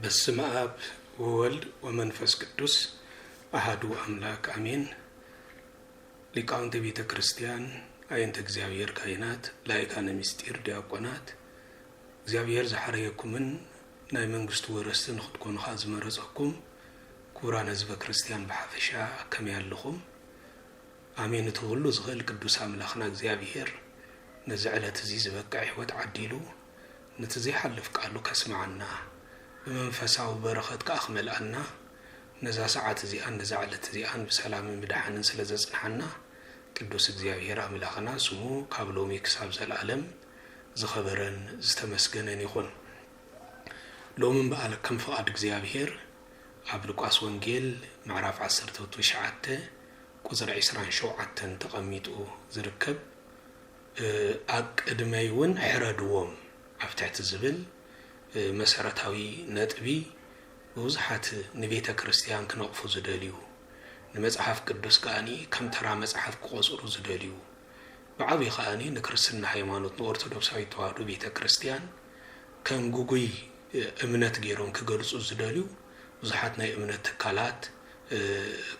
በስመ አብ ወወልድ ወመንፈስ ቅዱስ አሐዱ አምላክ አሜን። ሊቃውንተ ቤተ ክርስቲያን፣ አይንተ እግዚአብሔር ካህናት፣ ላይካነ ምስጢር ዲያቆናት፣ እግዚአብሔር ዘሐረየኩምን ናይ መንግስቱ ወረስን ክትኮኑ ዝመረፀኩም ክቡራን ህዝበ ክርስቲያን በሐፈሻ ከመይ ኣለኹም? አሜን ተወሉ ዝኽእል ቅዱስ አምላኽና እግዚአብሔር ነዚ ዕለት እዚ ዝበቃ ሕይወት ዓዲሉ ነቲ ዘይሓልፍ ቃሉ ከስማዓና በመንፈሳዊ በረኸት ከአኽመልአና ነዛ ሰዓት እዚአን ነዛ ዕለት እዚአን በሰላምን ብድሓንን ስለዘጽንሐና ቅዱስ እግዚአብሔር አምላኽና ስሙ ካብ ሎሚ ክሳብ ዘለዓለም ዝኸበረን ዝተመስገነን ይኹን። ሎምን በዓል ከም ፈቃድ እግዚአብሔር ኣብ ሉቃስ ወንጌል ምዕራፍ 19 ቁጥሪ 27 ተቐሚጡ ዝርከብ አቅድመይውን ሕረድዎም ኣብታሕቲ ዝብል መሰረታዊ ነጥቢ ብዙሓት ንቤተ ክርስቲያን ክነቕፉ ዝደልዩ ንመጽሓፍ ቅዱስ ከኣኒ ከም ተራ መጽሓፍ ክቆጽሩ ዝደልዩ ብዓብዪ ከኣኒ ንክርስትና ሃይማኖት ንኦርቶዶክሳዊ ተዋህዶ ቤተ ክርስቲያን ከም ጉጉይ እምነት ገይሮም ክገልጹ ዝደልዩ ብዙሓት ናይ እምነት ትካላት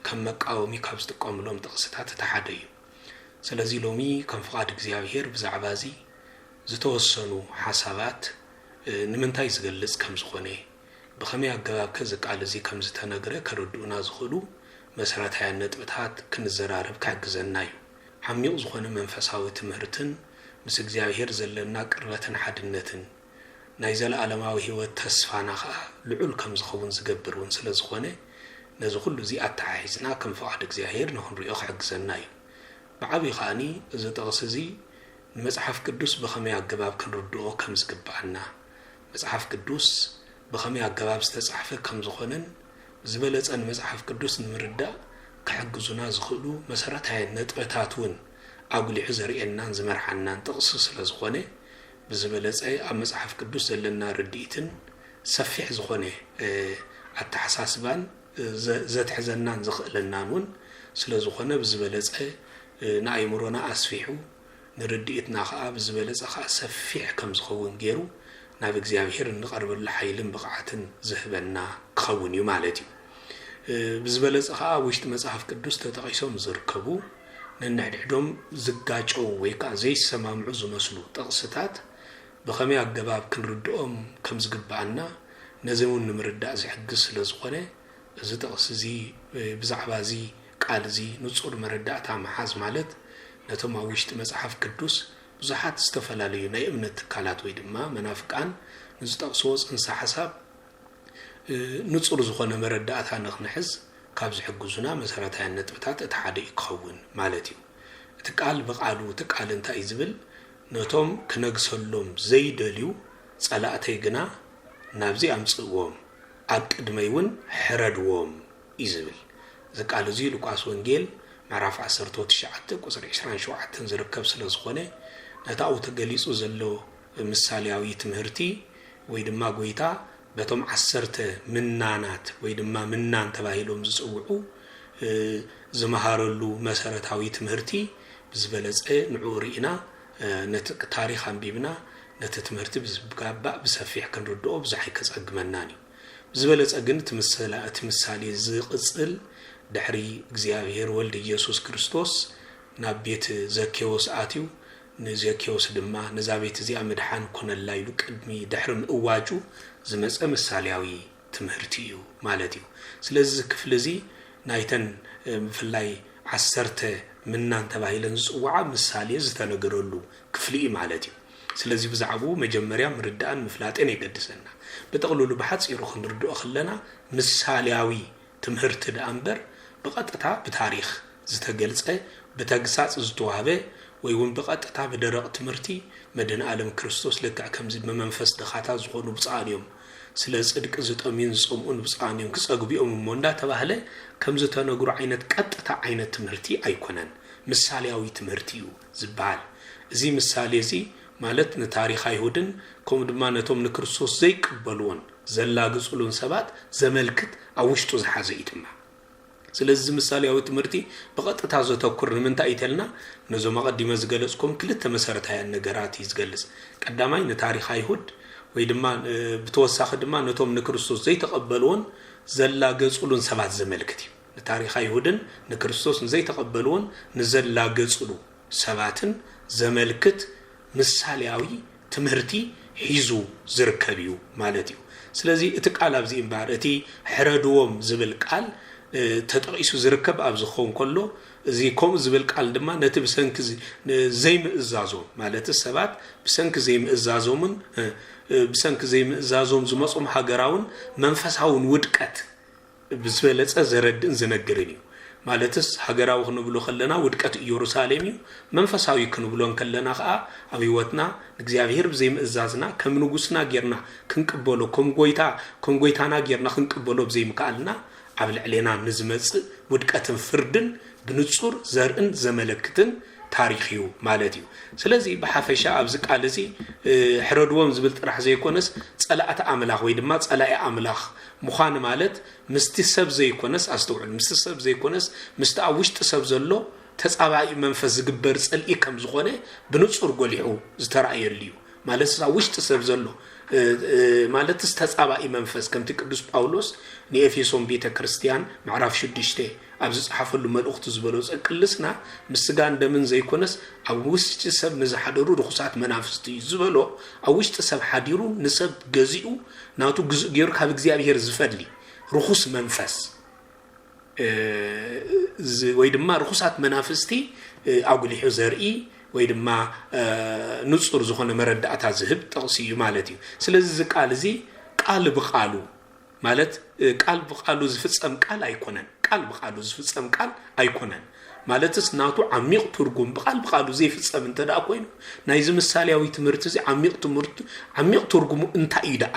ከም መቃወሚ ካብ ዝጥቀምሎም ጥቕስታት እቲ ሓደ እዩ። ስለዚ ሎሚ ከም ፍቃድ እግዚአብሔር ብዛዕባ እዚ ዝተወሰኑ ሓሳባት ንምንታይ ዝገልጽ ከም ዝኾነ ብኸመይ ኣገባብ ከዚ ቃል እዚ ከም ዝተነገረ ከረድኡና ዝኽእሉ መሰረታዊ ነጥብታት ክንዘራረብ ክሕግዘና እዩ። ዓሚቕ ዝኾነ መንፈሳዊ ትምህርትን ምስ እግዚአብሔር ዘለና ቅርበትን ሓድነትን ናይ ዘለዓለማዊ ህይወት ተስፋና ከዓ ልዑል ከም ዝኸውን ዝገብር እውን ስለ ዝኾነ ነዚ ኩሉ እዚ ኣተሓሒዝና ከም ፍቃድ እግዚአብሔር ንኽንሪኦ ክሕግዘና እዩ። ብዓብዪ ከኣኒ እዚ ጥቕሲ እዚ ንመጽሓፍ ቅዱስ ብኸመይ ኣገባብ ክንርድኦ ከም ዝግባአና መጽሐፍ ቅዱስ በኸመይ ኣገባብ ዝተጻሕፈ ከም ዝኾነን ዝበለጸ ንመጽሐፍ ቅዱስ ንምርዳእ ክሕግዙና ዝኽእሉ መሰረታዊ ነጥብታት እውን ኣጉሊሑ ዘርእየናን ዝመርሓናን ጥቕሲ ስለ ዝኾነ ብዝበለጸ ኣብ መጽሐፍ ቅዱስ ዘለና ርድኢትን ሰፊሕ ዝኾነ ኣተሓሳስባን ዘትሕዘናን ዝኽእለናን እውን ስለ ዝኾነ ብዝበለጸ ንኣይምሮና ኣስፊሑ ንርድኢትና ከዓ ብዝበለጸ ከዓ ሰፊሕ ከም ዝኸውን ገይሩ ናብ እግዚአብሔር እንቀርበሉ ሓይልን ብቕዓትን ዝህበና ክኸውን እዩ ማለት እዩ። ብዝበለጸ ከዓ ውሽጢ መጽሐፍ ቅዱስ ተጠቒሶም ዝርከቡ ነንሕድሕዶም ዝጋጨው ወይ ከዓ ዘይሰማምዑ ዝመስሉ ጥቕስታት ብኸመይ ኣገባብ ክንርድኦም ከም ዝግባአና ነዚ እውን ንምርዳእ ዝሕግዝ ስለ ዝኾነ እዚ ጥቕሲ እዚ ብዛዕባ እዚ ቃል እዚ ንጹር መረዳእታ መሓዝ ማለት ነቶም ኣብ ውሽጢ መጽሐፍ ቅዱስ ብዙሓት ዝተፈላለዩ ናይ እምነት ትካላት ወይ ድማ መናፍቃን ንዝጠቕስዎ ጽንሰ ሓሳብ ንጹር ዝኾነ መረዳእታ ንኽንሕዝ ካብ ዝሕግዙና መሰረታዊ ነጥብታት እቲ ሓደ ክኸውን ማለት እዩ። እቲ ቃል ብቓሉ እቲ ቃል እንታይ እዩ ዝብል? ነቶም ክነግሰሎም ዘይደልዩ ጸላእተይ ግና ናብዚ ኣምጽእዎም ኣብ ቅድመይ እውን ሕረድዎም እዩ ዝብል። እዚ ቃል እዚ ሉቃስ ወንጌል ምዕራፍ 19 ቁጽሪ 27 ዝርከብ ስለ ዝኾነ ነታው ተገሊጹ ዘሎ ምሳሌያዊ ትምህርቲ ወይ ድማ ጎይታ በቶም 10 ምናናት ወይ ድማ ምናን ተባሂሎም ዝጽውዑ ዝመሃረሉ መሰረታዊ ትምህርቲ ብዝበለጸ ንዑ ርኢና ነቲ ታሪኽ አንቢብና ነቲ ትምህርቲ ብዝጋባእ ብሰፊሕ ክንርድኦ ብዙሕ ከጸግመናን እዩ። ብዝበለጸ ግን እቲ ምሳሌ ዝቕጽል ድሕሪ እግዚአብሔር ወልድ ኢየሱስ ክርስቶስ ናብ ቤት ዘኬዎስ ኣትዩ ንዘኬዎስ ድማ ነዛ ቤት እዚኣ ምድሓን ኮነላ ኢሉ ቅድሚ ድሕሪ ምእዋጁ ዝመፀ ምሳሌያዊ ትምህርቲ እዩ ማለት እዩ። ስለዚ ክፍሊ እዚ ናይተን ብፍላይ 10 ምናን ተባሂለን ዝጽዋዓ ምሳሌ ዝተነገረሉ ክፍሊ እዩ ማለት እዩ። ስለዚ ብዛዕባኡ መጀመርያ ምርዳእን ምፍላጥን የገድሰና። ብጠቕልሉ ብሓፂሩ ክንርድኦ ከለና ምሳሌያዊ ትምህርቲ ደኣ እምበር ብቐጥታ ብታሪኽ ዝተገልጸ ብተግሳጽ ዝተዋህበ ወይ እውን ብቐጥታ ብደረቕ ትምህርቲ መድኃኔ ዓለም ክርስቶስ ልክዕ ከምዚ ብመንፈስ ድኻታት ዝኾኑ ብፃን እዮም ስለ ጽድቂ ዝጠምዩን ዝጸምኡን ብፃን እዮም ክጸግቢኦም እሞ እንዳተባህለ ከም ዝተነግሩ ዓይነት ቀጥታ ዓይነት ትምህርቲ ኣይኮነን፣ ምሳሌያዊ ትምህርቲ እዩ ዝበሃል። እዚ ምሳሌ እዚ ማለት ንታሪኽ ኣይሁድን ከምኡ ድማ ነቶም ንክርስቶስ ዘይቅበልዎን ዘላግጹሉን ሰባት ዘመልክት ኣብ ውሽጡ ዝሓዘ እዩ ድማ። ስለዚ ምሳሌያዊ ትምህርቲ በቀጥታ ዘተኩር ንምንታይ ይተልና ነዞም ቀዲመ ዝገለጽኩም ክልተ መሰረታዊ ነገራት ይዝገልጽ። ቀዳማይ ንታሪኽ ኣይሁድ ويدما بتوسخ دما نتوم نكريستوس زي تقبلون زلا قصلون سبات زملكتي تاريخ يهودن نكريستوس زي تقبلون نزلا قصلو سباتن زملكت مسالياوي تمهرتي حيزو زركبيو مالتيو سلازي اتقال ابزي امبار اتي حردوم زبل قال تطقيسو زركب ابزخون كله زي كوم زبل قال دما نت بسنك زي مئزازو مالت السبات بسنك زي مئزازومن بسنك زي مئزازوم زمصوم هاغراون منفساون ودقت بزبلص زردن زنگرني مالتس هاغراو خنبلو خلنا ودقت يروساليم منفساوي كنبلون كلنا خا ابيوتنا እግዚአብሔር بزي مئزازنا كم نغسنا غيرنا كنقبلو كم غويتانا غيرنا كنقبلو بزي مكالنا عبل علينا نزمص ودقتن فردن بنصور زرئن زملكتن تاريخيو مالتيو سلازي بحافشا ابز قالزي حردوم زبل طرح زي كونس صلاات املاخ وي دما صلاي املاخ مخان مالت مستسب زي كونس استوعل مستسب زي كونس مستاوشت سب زلو تصابعي منفس زغبر صلئي كم زخونه بنصور غليحو زترايليو مالت ساوشت سب زلو مالت تصابعي منفس كم تقدس باولوس نيفيسون بيت كريستيان معرف شدشته ابز صحفلو ملؤخت زبلو صقلسنا مسغان دمن زيكونس اوشت سب نزحدرو رخصات منافستي زبلو اوشت سب حديرو نسب غزيو ناتو غير كاب እግዚአብሔር ዝፈልي رخص منفس ويدما رخصات منافستي اغليحو زرئي ويدما نصور زخونه مردعتا زهب تقسيو مالتي سلازي قال زي قال بقالو مالت قال بقالو زفصم قال ايكونن قال بقالو زفصم قال ايكونن مالتس ناتو عميق ترغم بقالو زي فصم انت دا كوين نايز مثالياوي تمرت زي عميق ترغمو انت ايدا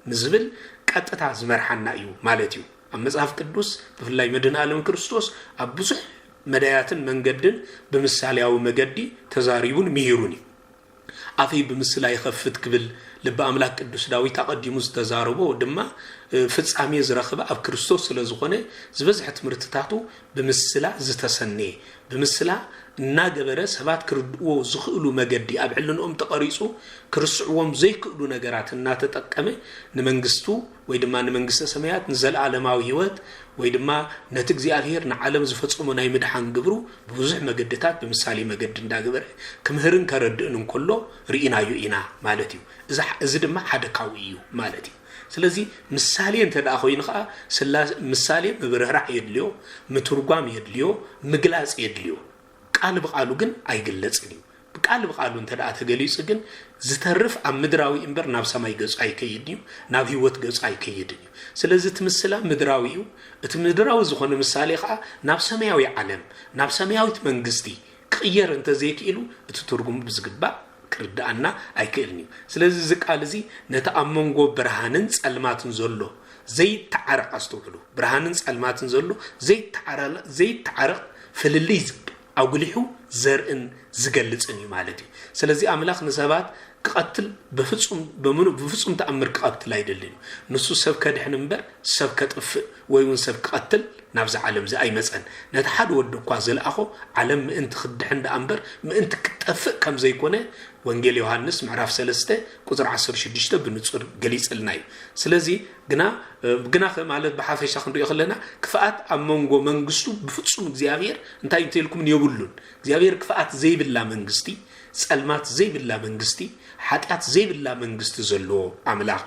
نزبل قطتا زمرحنا ايو مالتيو امصحف قدوس بفلاي مدن عالم ክርስቶስ ابصح مداياتن منجدن بمثالياوي مگدي تزاريبون ميروني افي بمثلاي خفت قبل لب املاك قدوس داويت تقديمو تزاربو دما ፍጻሜ ዝረخበ አብ ክርስቶስ ስለዝኾነ ዝበዝሐ ትምርትታቱ በምስላ ዝተሰነየ በምስላ እና ገበረ ሰባት ክርድዎ ዝኽእሉ መገዲ አብ ዕልንኦም ተቀሪጹ ክርስዕዎም ዘይክእሉ ነገራት እና ተጠቀመ ንመንግስቱ ወይ ድማ ንመንግስተ ሰማያት ንዘለዓለማዊ ህይወት ወይ ድማ ነቲ እግዚአብሔር ንዓለም ዝፈጽሞ ናይ ምድሓን ግብሩ ብዙሕ መገድታት በምሳሌ መገድ እንዳገበረ ክምህርን ከረድእን እንከሎ ርኢናዩ ኢና ማለት እዩ እዚ ድማ ሓደ ካው እዩ ማለት እዩ ስለዚህ ምሳሌ እንተዳ ኮይን ኸ ስላስ ምሳሌ መብረህራህ የድልዮ ምትርጓም የድልዮ ምግላጽ የድልዮ ቃል በቃሉ ግን አይገለጽልኝ ቃል በቃሉ እንተዳ ተገሊጽ ግን ዝተርፍ አምድራዊ እንበር ናብ ሰማይ ገጽ አይከይድኝ ናብ ህይወት ገጽ አይከይድኝ ስለዚህ ትምስላ ምድራዊው እትምድራዊ ዝሆነ ምሳሌ ኸ ናብ ሰማያዊ ዓለም ናብ ሰማያዊት መንግስቲ ቅየር እንተ ዘይክኢሉ እትትርጉም ብዝግባ كردانا ايكلني ስለዚህ ዝቃል እዚ ነተአመንጎ ብርሃንን ጸልማትን ዘሎ ዘይ ተዓረቅ አስተውሉ ብርሃንን ጸልማትን ዘሎ ዘይ ተዓረቅ ፍልልይ አጉሊሑ ዘርኢን ዝገልጽን ማለት እዩ ስለዚህ አምላኽ ንሰባት قتل بفصم تأمر قتل አይደለም ንሱ ሰብ ከድሕን እንበር ሰብ ከጥፍ ወይውን ሰብ قتل ናብዛ ዓለም ዘ አይመጸን ነተሓድ ወድኳ ዘለአኹ ዓለም ምእንት ክድሕ እንደ አንበር ምእንት ክጠፍ ከም ዘይኮነ ወንጌል ዮሐንስ ምዕራፍ 3 ቁጥር 16 ብንጹር ገሊጽልና እዩ ስለዚህ ግና ማለት በሐፈሻ ክንሪኦ ከለና ክፋአት አመንጎ መንግስቱ በፍጹም እግዚአብሔር እንታይ እንትልኩም ይብሉን እግዚአብሔር ክፋአት ዘይብላ መንግስቲ ጸልማት ዘይብላ መንግስቲ ኃጢአት ዘይብላ መንግስት ዘሎ አምላኽ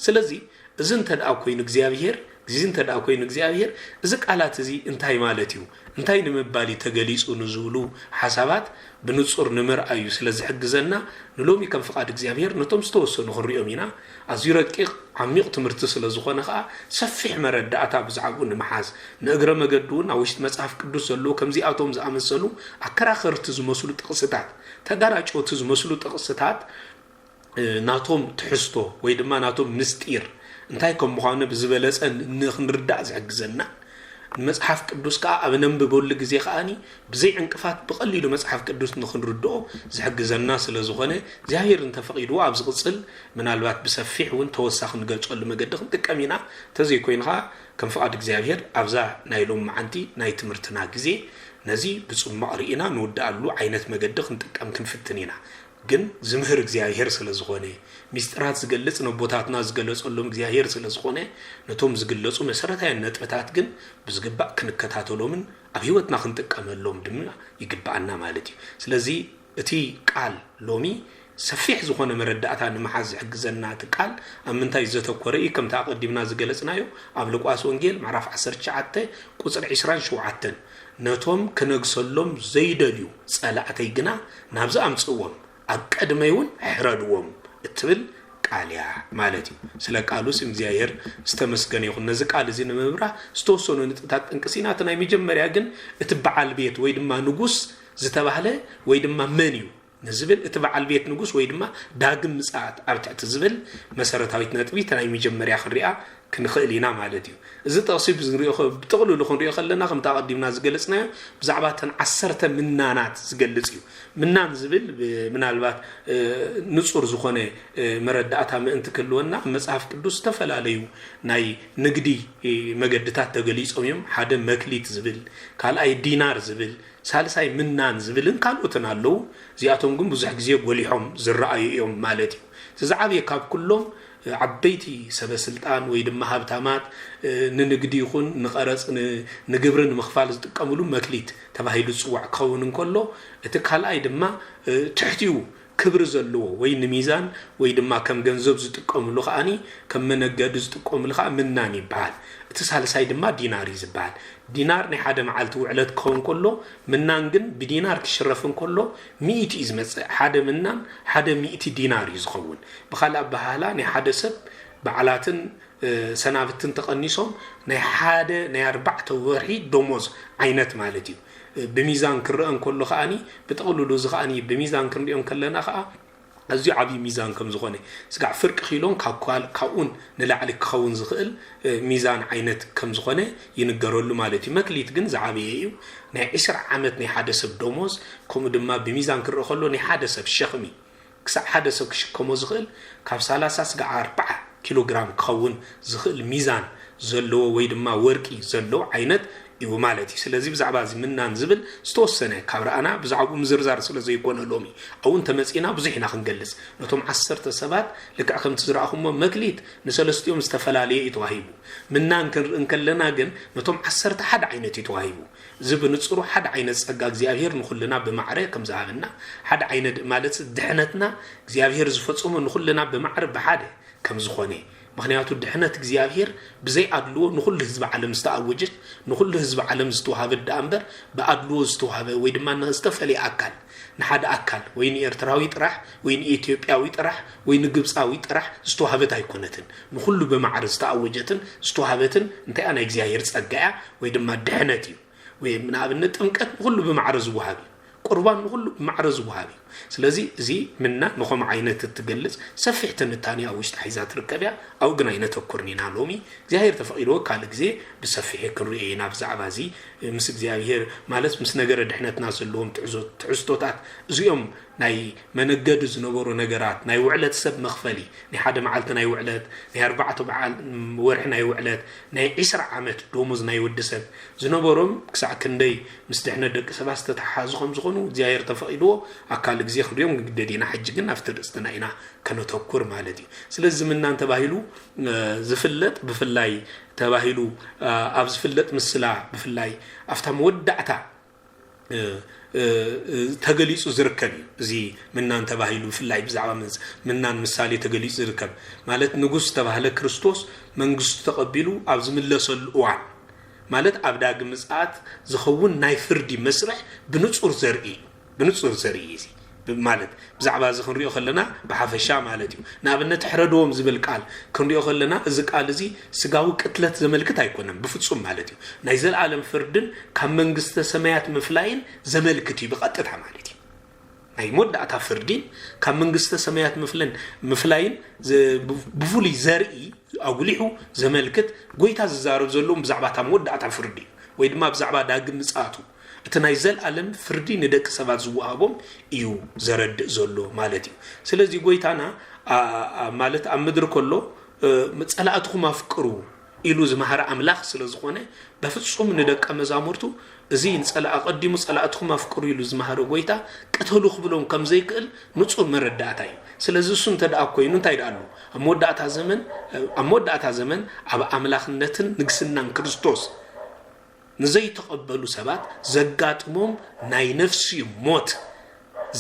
ስለዚህ እዝን ተዳአ ኮይኑ እግዚአብሔር ግዝን ተዳአ ኮይኑ እግዚአብሔር እዚ ቃላት እዚ እንታይ ማለት እዩ እንታይ ንምባሊ ተገሊጹ ንዝብሉ ሐሳባት ብንጹር ንምርአዩ ስለዚህ ሕግዘና ንሎሚ ከም ፍቃድ እግዚአብሔር ነቶም ዝተወሰኑ ክሪኦም ኢና ኣዝዩ ረቂቕ ዓሚቕ ትምህርቲ ስለዝኾነ ኸ ሰፊሕ መረዳእታ ብዛዕባኡ ንምሓዝ ንእግረ መገዱን ኣብ ውሽጢ መጽሓፍ ቅዱስ ዘሎ ከምዚኣቶም ዝኣመሰሉ ኣከራኸርቲ ዝመስሉ ጥቕስታት ተጋራጮት ዝመስሉ ጥቕስታት ናቶም ትሕዝቶ ወይ ድማ ናቶም ምስጢር እንታይ ከም ምዃኑ ብዝበለጸ ንኽንርዳእ ዝሕግዘና መጽሐፍ ቅዱስ ካ ኣብነንብበሉ ግዜ ኸኣኒ ብዘይ ዕንቅፋት ብቐሊሉ መጽሐፍ ቅዱስ ንኽንርድኦ ዝሕግዘና ስለዝኾነ እግዚአብሔር እንተፈቂድዎ ኣብ ዝቕጽል ምናልባት ብሰፊሕ እውን ተወሳኺ ንገልጸሉ መገዲ ክንጥቀም ኢና ተዘይኮይንኻ ከም ፍቃድ እግዚአብሔር ኣብዛ ናይ ሎም መዓንቲ ናይ ትምህርትና ግዜ ነዚ ብጽማቕ ርኢና ንውዳኣሉ ዓይነት መገዲ ክንጥቀም ክንፍትን ኢና ግን ዝምህር እግዚአብሔር ስለዝኾነ ሚስጥራት ዝገልጽ ነቦታትና ዝገለጸሎም እግዚአብሔር ስለዝኾነ ነቶም ዝግለጹ መሰረታዊ ነጥብታት ግን ብዝግባእ ክንከታተሎምን ኣብ ህይወትና ክንጥቀመሎም ድማ ይግባአና ማለት እዩ ስለዚ እቲ ቃል ሎሚ ሰፊሕ ዝኾነ መረዳእታ ንመሓዝ ዝሕግዘና እቲ ቃል ኣብ ምንታይ ዘተኮረ እዩ ከም ተቀዲምና ዝገለጽናዮ ኣብ ሉቃስ ወንጌል ምዕራፍ 19 ቁጽሪ 27 ነቶም ክነግሰሎም ዘይደልዩ ጸላእተይ ግና ናብዚ ኣምጽዎም ኣብ ቀድመይውን ሕረድዎም እትብል ቃልያ ማለት እዩ ስለ ቃሉ ስም እግዚአብሔር ዝተመስገነ ይኹን ነዚ ቃል እዚ ንምብራህ ዝተወሰኑ ንጥብታት ጠንቅሲና እቲ ናይ መጀመርያ ግን እቲ በዓል ቤት ወይ ድማ ንጉስ ዝተባህለ ወይ ድማ መን እዩ ንዝብል እቲ በዓል ቤት ንጉስ ወይ ድማ ዳግም ምጽኣት ኣብ ትሕቲ ዝብል መሰረታዊት ነጥቢ እቲ ናይ መጀመርያ ክንሪኣ ክንኽእል ኢና ማለት እዩ እዚ ጠቕሲ ብዝንሪኦ ብጥቕልሉ ክንሪኦ ከለና ከም ተቐዲምና ዝገለጽናዮ ብዛዕባ ተን 10 ምናናት ዝገልጽ እዩ ምናን ዝብል ምናልባት ንጹር ዝኾነ መረዳእታ ምእንቲ ክህልወና መጽሓፍ ቅዱስ ተፈላለዩ ናይ ንግዲ መገድታት ተገሊጾም እዮም ሓደ መክሊት ዝብል ካልኣይ ዲናር ዝብል ሳልሳይ ምናን ዝብልን ካልኦትን ኣለዉ እዚኣቶም ግን ብዙሕ ግዜ ጎሊሖም ዝረኣዩ እዮም ማለት እዩ ዝዓብየ ካብ ኩሎም ዓበይቲ ሰበስልጣን ወይ ድማ ሃብታማት ንንግዲ ይኹን ንቐረጽ ንግብርን ምኽፋል ዝጥቀምሉ መክሊት ተባሂሉ ዝጽዋዕ ክኸውን እንከሎ እቲ ካልኣይ ድማ ትሕቲኡ ክብሪ ዘለዎ ወይ ንሚዛን ወይ ድማ ከም ገንዘብ ዝጥቀምሉ ኸኣኒ ከም መነገዲ ዝጥቀምሉ ኸኣ ምናን ይበሃል እቲ ሳልሳይ ድማ ዲናር ይዝበሃል ዲናር ናይ ሓደ መዓልቲ ውዕለት ክኸውን ከሎ ምናን ግን ብዲናር ክሽረፍ እንከሎ 100 እዩ ዝመጽእ ሓደ ምናን ሓደ 100 ዲናር እዩ ዝኸውን ብኻልእ ኣባሃላ ናይ ሓደ ሰብ በዓላትን ሰናብትን ተቐኒሶም ናይ ሓደ ናይ 4 ወርሒ ደሞዝ ዓይነት ማለት እዩ بميزان كرئن كله خاني بتقولوا له زخاني بميزان كرئن كلنا خا أزي عبي ميزان كم زخاني سقع فرق خيلون كاون نلعلك خون زخل ميزان عينت كم زخاني ينقروا له مالتي مكليت جنز عبيه نه 10 عامت نه حادث بدوموز كم دما بميزان كرئ خلوا نه حادث بشخمي كسا حادث كم زخل كاب سالاسا سقع 4 كيلوغرام كون زخل ميزان زلو ويدما ورقي زلو عينت ይው ማለት ስለዚህ ብዛዕባ እዚ ምናን ዝብል ዝተወሰነ ካብራአና ብዛዕባ ምዝርዛር ስለዚ ይኮነ ሎሚ አውን ተመጽና ብዙሕና ክንገልጽ ነቶም 10 ሰባት ልክዕ ከም ትዝራእኹሞ መክሊት ንሰለስቲዮም ዝተፈላለየ ይተዋሂቡ ምናን ክንከለና ግን ነቶም 10 ሓደ ዓይነት ይተዋሂቡ ዝብንጽሩ ሓደ ዓይነት ጸጋ እግዚአብሔር ንኹልና በማዕረ ከም ዝሃብና ሓደ ዓይነት ማለት ድሕነትና እግዚአብሔር ዝፈጽሞ ንኹልና በማዕረ በሓደ ከም ዝኾነ ምክንያቱ ድሕነት እግዚአብሔር ብዘይ አድልዎ ንኹሉ ህዝብ ዓለም ዝተኣወጀት ንኹሉ ህዝብ ዓለም ዝተዋሃበ ዳንበር በአድልዎ ዝተዋሃበ ወይ ድማ ንስተፈለየ አካል ንሓደ አካል ወይ ንኤርትራዊ ጥራሕ ወይ ንኢትዮጵያዊ ጥራሕ ወይ ንግብጻዊ ጥራሕ ዝተዋሃበት አይኮነትን ንኹሉ በማዕረ ዝተኣወጀትን ዝተዋሃበትን እንታይ ኣና እግዚአብሔር ጸጋያ ወይ ድማ ድሕነት እዩ ወይ ምናብነት ጥምቀት ንኹሉ በማዕረ ዝዋሃብ ቁርባን ንኹሉ በማዕረ ዝዋሃብ ስለዚህ እዚ ምና ንኹም ዓይነት ትገልጽ ሰፊሕ ትንታኔ ውሽጥ ሒዛት ርከብያ አው ግን ዓይነት ተኮርኒና ሎሚ እግዚአብሔር ተፈቂዶ ካል ግዜ ብሰፊሕ ክንሪኤና ብዛዕባ እዚ ምስ እግዚአብሔር ማለት ምስ ነገር ድሕነትና ዘለዎም ትዕዝቶታት እዚኦም ናይ መነገድ ዝነበሩ ነገራት ናይ ውዕለት ሰብ መኽፈሊ ናይ ሓደ መዓልቲ ናይ ውዕለት ናይ 4 በዓል ወርሕ ናይ ውዕለት ናይ 20 ዓመት ደሞዝ ናይ ወድሰብ ዝነበሮም ክሳዕ ክንደይ ምስ ድሕነት ደቂ ሰባት ዝተተሓዙ ዝኾኑ እግዚአብሔር ተፈቂዶ አካል ግዜ خديهم قدينا حج جنا افترستنا إنا كانوا تذكر مالدي سلز من أنت باهلو زفلت بفلاي تباهلو أب زفلت مسلا بفلاي أفتهم ودعتا تجلس زركب زي من أنت باهلو بفلاي بزعم من أن مسالي تجلس زركب مالت نجوس تباهل كريستوس من جوس تقبلو أب زملا صلوان مالت أبدا جمزات زخون نايفردي مسرح بنصور زرقي ማለት ብዛዕባ እዚ ክንሪኦ ከለና በሐፈሻ ማለት እዩ ናብነት ሕረዶም ዝብል ቃል ክንሪኦ ከለና እዚ ቃል እዚ ስጋዊ ቅትለት ዘመልክት አይኮነም በፍጹም ማለት እዩ ናይ ዘላለም ፍርድን ካብ መንግስተ ሰማያት መፍላይን ዘመልክት እዩ በቀጥታ ማለት እዩ ናይ ሞዳታ ፍርድን ካብ መንግስተ ሰማያት መፍላይን ብፉሊ ዘርኢ አጉሊሑ ዘመልክት ጎይታ ዝዛረብ ዘሎም ብዛዕባ ታ ሞዳታ ፍርድ ወይ ድማ ብዛዕባ ዳግም ምጽአቱ እተናይ ዘላለም ፍርዲ ንደቂ ሰባት ዝዋሃቦም እዩ ዘረድ ዘሎ ማለት እዩ ስለዚህ ጎይታና ማለት ኣብ ምድር ከሎ መጸላእትኩም አፍቅሩ ኢሉ ዝማህር አምላኽ ስለዝኾነ በፍጹም ንደቀ መዛሙርቱ እዚ ንጸላ አቀዲሙ ጸላእትኩም አፍቅሩ ኢሉ ዝማህር ጎይታ ቀተሉ ክብሎም ከም ዘይክእል ንጹር መረዳእታ እዩ ስለዚህ እሱ እንተደኣ ኮይኑ እንታይ ዳሉ አሞዳእታ ዘመን አብ አምላኽነትን ንግስናን ክርስቶስ ንዘይተቀበሉ ሰባት ዘጋጥሞም ናይ ነፍሲ ሞት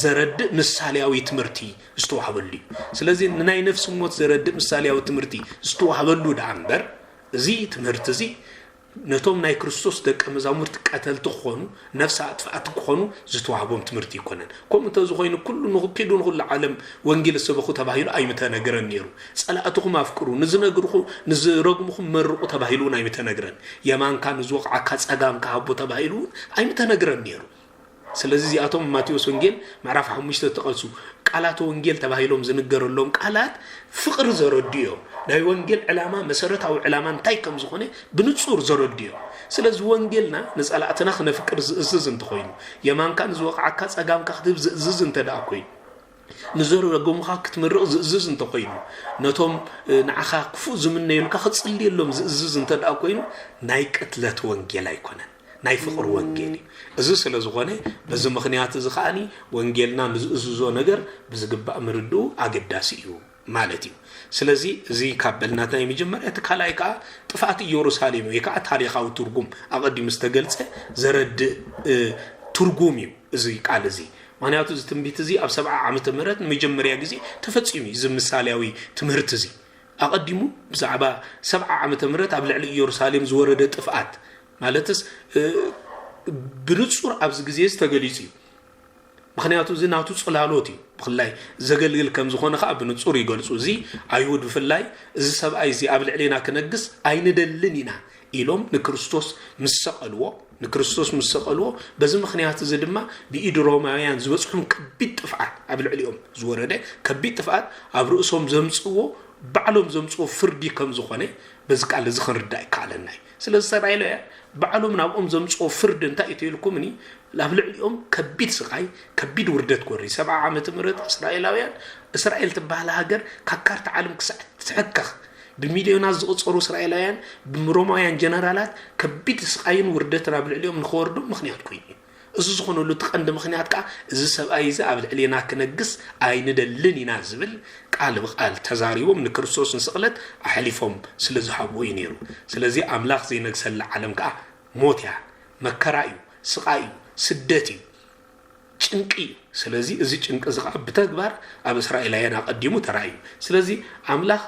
ዘረድእ ምሳሌያዊ ትምህርቲ ዝተዋሃበሉ ስለዚህ ናይ ነፍሲ ሞት ዘረድእ ምሳሌያዊ ትምህርቲ ዝተዋሃበሉ ዳንበር እዚ ትምህርቲ እዚ ነቶም ናይ ክርስቶስ ደቀ መዛሙርት ቀተልቲ ኾኑ ነፍሳ አጥፋአት ኾኑ ዝተዋሃቦም ትምህርቲ ይኮነን ከምንተ ዝኾይኑ ኩሉ ንክዱ ንኩሉ ዓለም ወንጌል ሰበኹ ተባሂሉ አይመተ ነገረን ነይሩ ጸላእትኩም አፍቅሩ ንዝረግሙኩም መርቁ ተባሂሉ አይመተ ነገረን የማንካ ንዝወቅዓካ ጸጋም ካሃቦ ተባሂሉ አይመተ ነገረን ነይሩ ስለዚህ ዚአቶም ማቴዎስ ወንጌል ምዕራፍ 5 ተቀልሱ ቃላት ወንጌል ተባሂሎም ዝንገረሎም ቃላት ፍቅር ዘረድዮ ናይ ወንጌል ዕላማ መሰረታዊ ዕላማ እንታይ ከም ዝኾነ ብንጹር ዘረድዮ ስለዚህ ወንጌልና ንጸላእትና ክነፍቅር ዝእዝዝ እንትኾይኑ የማንካን ዝወቅዓካ ጸጋምካ ክትብ ዝእዝዝ እንተደኣ ኮይኑ ንዘረገሙኻ ክትምርቕ ዝእዝዝ እንተኾይኑ ነቶም ንዓኻ ክፉእ ዝምነዩልካ ክጽልየሎም ዝእዝዝ እንተደኣ ኮይኑ ናይ ቅትለት ወንጌል ኣይኮነን ናይ ፍቅር ወንጌል እዚ ስለ ዝኾነ በዚ ምኽንያት እዚ ኸኣኒ ወንጌልና ንዝእዝዞ ነገር ብዝግባእ ምርድኡ አገዳሲ እዩ ማለት እዩ ስለዚህ እዚ ካበልናታ የመጀመሪያ ተካላይ ካ ጥፋት ኢየሩሳሌም ወይ ካ ታሪኻዊ ትርጉም አቀዲም ዝተገልጸ ዘረድ ትርጉም እዩ እዚ ቃል እዚ ምክንያቱ እዚ ትንቢት እዚ ኣብ 70 ዓመተ ምህረት መጀመሪያ ጊዜ ተፈጺሙ እዚ ምሳሌያዊ ትምህርት እዚ አቀዲሙ ብዛዕባ 70 ዓመተ ምህረት ኣብ ልዕሊ ኢየሩሳሌም ዝወረደ ጥፋት ማለትስ ብንጹር ኣብዚ ጊዜ ዝተገሊጹ ምክንያቱ እዚ ናቱ ጽላሎት እዩ ብخላይ ዘገልግል ከም ዝኾነ ኸ ብንጹር ይገልጹ እዚ አይሁድ ብፍላይ እዚ ሰብኣይ እዚ ኣብ ልዕሊና ክነግስ አይንደልን ኢና ኢሎም ንክርስቶስ ምሰቀልዎ በዚ ምክንያት እዚ ድማ ብኢድ ሮማውያን ዝበጽሑም ከቢድ ጥፍዓት ኣብ ልዕሊኦም ዝወረደ ከቢድ ጥፍዓት ኣብ ርእሶም ዘምጽዎ ባዕሎም ዘምጽዎ ፍርዲ ከም ዝኾነ በዚ ቃል እዚ ክንርዳእ ይከኣለና ስለዚህ ሰራይለያ ባዕሎም ናብኦም ዘምጽዎ ፍርድ እንታይ እትይልኩምኒ ላብ ልዕሊኦም ከቢድ ስቃይ ከቢድ ውርደት ጎሪ 70 ዓመተ ምህረት እስራኤል ትባህለ ሃገር ካካርታ ዓለም ክስዕትሕከኽ ብሚልዮናት ዝቁጸሩ እስራኤላውያን ብሮማውያን ጀነራላት ከቢድ ስቃይን ውርደት ናብ ልዕሊኦም ንኸወርዱ ምክንያት ኮይኑ እዚ ዝኾነሉ ተቀንደ ምክንያት ካ እዚ ሰብኣይ እዚ ኣብ ልዕሊና ክነግስ አይንደልን ኢና ዝብል ቃል ብቃል ተዛሪቦም ንክርስቶስ ንስቅለት አሕሊፎም ስለዝሃብዎ ይነሩ ስለዚህ አምላኽ ዘይነግሰላ ዓለም ካ ሞት ያ መከራ እዩ ስቃይ እዩ ስደት እዩ ጭንቂ ስለዚህ እዚ ጭንቂ ዝቃ ብተግባር ኣብ እስራኤላውያን አቀዲሙ ተራዩ ስለዚህ አምላኽ